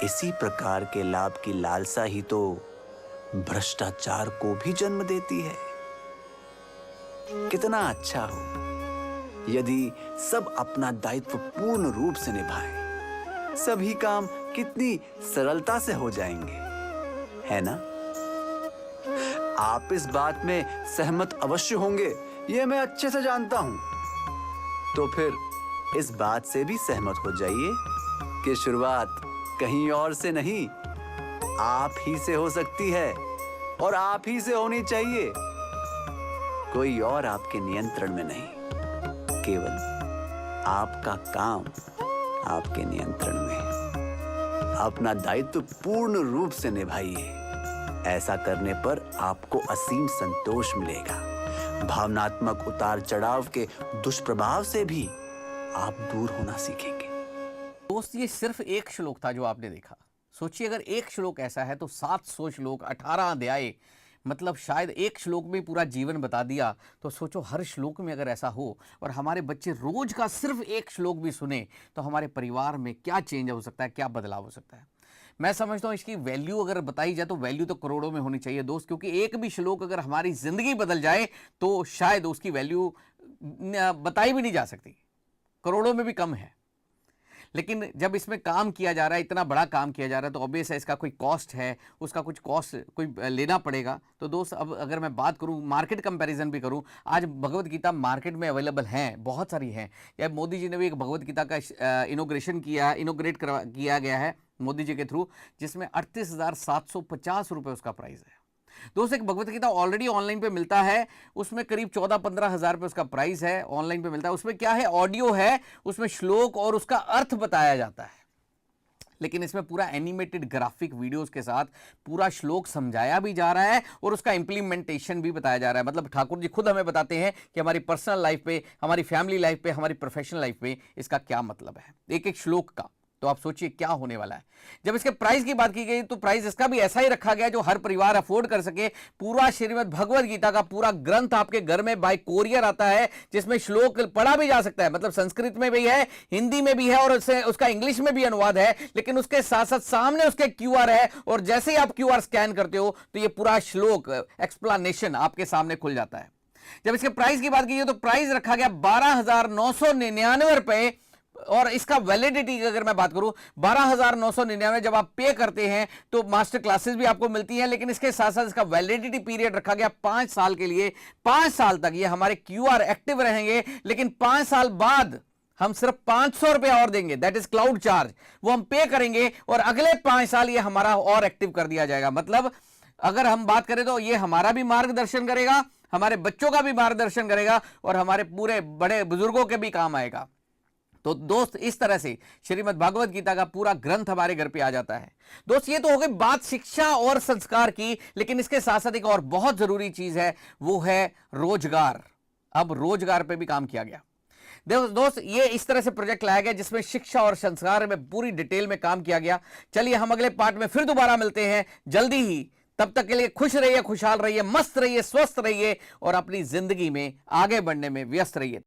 इसी प्रकार के लाभ की लालसा ही तो भ्रष्टाचार को भी जन्म देती है। कितना अच्छा हो यदि सब अपना दायित्व पूर्ण रूप से निभाएं, सभी काम कितनी सरलता से हो जाएंगे, है ना? आप इस बात में सहमत अवश्य होंगे, यह मैं अच्छे से जानता हूं। तो फिर इस बात से भी सहमत हो जाइए कि शुरुआत कहीं और से नहीं, आप ही से हो सकती है और आप ही से होनी चाहिए। कोई और आपके नियंत्रण में नहीं, केवल आपका काम आपके नियंत्रण में है। अपना दायित्व पूर्ण रूप से निभाइए। ऐसा करने पर आपको असीम संतोष मिलेगा। भावनात्मक उतार चढ़ाव के दुष्प्रभाव से भी आप दूर होना सीखेंगे। दोस्त, ये सिर्फ एक श्लोक था जो आपने देखा। सोचिए, अगर एक श्लोक ऐसा है तो 700 श्लोक, 18 अध्याय, मतलब शायद एक श्लोक में पूरा जीवन बता दिया। तो सोचो, हर श्लोक में अगर ऐसा हो और हमारे बच्चे रोज का सिर्फ एक श्लोक भी सुने तो हमारे परिवार में क्या चेंज हो सकता है, क्या बदलाव हो सकता है। मैं समझता हूं इसकी वैल्यू अगर बताई जाए तो वैल्यू तो करोड़ों में होनी चाहिए दोस्त, क्योंकि एक भी श्लोक अगर हमारी जिंदगी बदल जाए तो शायद उसकी वैल्यू बताई भी नहीं जा सकती, करोड़ों में भी कम है। लेकिन जब इसमें काम किया जा रहा है, इतना बड़ा काम किया जा रहा है, तो ऑब्वियस है इसका कोई कॉस्ट है, उसका कुछ कॉस्ट कोई लेना पड़ेगा। तो दोस्त अब अगर मैं बात करूं, मार्केट कंपैरिजन भी करूं, आज भगवत गीता मार्केट में अवेलेबल हैं, बहुत सारी हैं। या मोदी जी ने भी एक भगवत गीता का इनोग्रेट किया गया है मोदी जी के थ्रू, जिसमें 38,750 रुपये उसका प्राइस है। दोस्त एक भगवत गीता ऑलरेडी ऑनलाइन पे मिलता है, उसमें करीब 14-15 हज़ार रुपये उसका प्राइस है, ऑनलाइन पे मिलता है। उसमें क्या है, ऑडियो है, उसमें श्लोक और उसका अर्थ बताया जाता है, लेकिन इसमें पूरा एनिमेटेड ग्राफिक वीडियोस के साथ पूरा श्लोक समझाया भी जा रहा है और उसका इंप्लीमेंटेशन भी बताया जा रहा है। मतलब ठाकुर जी खुद हमें बताते हैं कि हमारी पर्सनल लाइफ पे, हमारी फैमिली लाइफ पे, हमारी प्रोफेशनल लाइफ पे इसका क्या मतलब है एक एक श्लोक का। तो आप सोचिए क्या होने वाला है। जब इसके प्राइस की बात की गई तो प्राइस इसका भी ऐसा ही रखा गया जो हर परिवार अफोर्ड कर सके। पूरा श्रीमद् भगवद गीता का पूरा ग्रंथ आपके घर में बाय कोरियर आता है, जिसमें श्लोक पढ़ा भी जा सकता है। मतलब संस्कृत में भी है, हिंदी में भी है और उसका इंग्लिश में भी अनुवाद है, लेकिन उसके साथ साथ सामने उसके QR है और जैसे ही आप QR स्कैन करते हो तो ये पूरा श्लोक एक्सप्लेनेशन आपके सामने खुल जाता है। जब इसके प्राइस की बात की तो प्राइस रखा गया 12,999 रुपए और इसका वैलिडिटी अगर मैं बात करूं 12,999 जब आप पे करते हैं तो मास्टर क्लासेस भी आपको मिलती हैं, लेकिन इसके साथ साथ इसका वैलिडिटी पीरियड रखा गया 5 साल के लिए। 5 साल तक ये हमारे QR एक्टिव रहेंगे, लेकिन 5 साल बाद हम सिर्फ 500 रुपए और देंगे, दैट इज क्लाउड चार्ज, वो हम पे करेंगे और अगले 5 साल ये हमारा और एक्टिव कर दिया जाएगा। मतलब अगर हम बात करें तो ये हमारा भी मार्गदर्शन करेगा, हमारे बच्चों का भी मार्गदर्शन करेगा और हमारे पूरे बड़े बुजुर्गों के भी काम आएगा। तो दोस्त इस तरह से श्रीमद् भागवत गीता का पूरा ग्रंथ हमारे घर पे आ जाता है। दोस्त ये तो हो गई बात शिक्षा और संस्कार की, लेकिन इसके साथ साथ एक और बहुत जरूरी चीज है, वो है रोजगार। अब रोजगार पे भी काम किया गया। दोस्त ये इस तरह से प्रोजेक्ट लाया गया जिसमें शिक्षा और संस्कार में पूरी डिटेल में काम किया गया। चलिए हम अगले पार्ट में फिर दोबारा मिलते हैं जल्दी ही। तब तक के लिए खुश रहिए, खुशहाल रहिए, मस्त रहिए, स्वस्थ रहिए और अपनी जिंदगी में आगे बढ़ने में व्यस्त रहिए।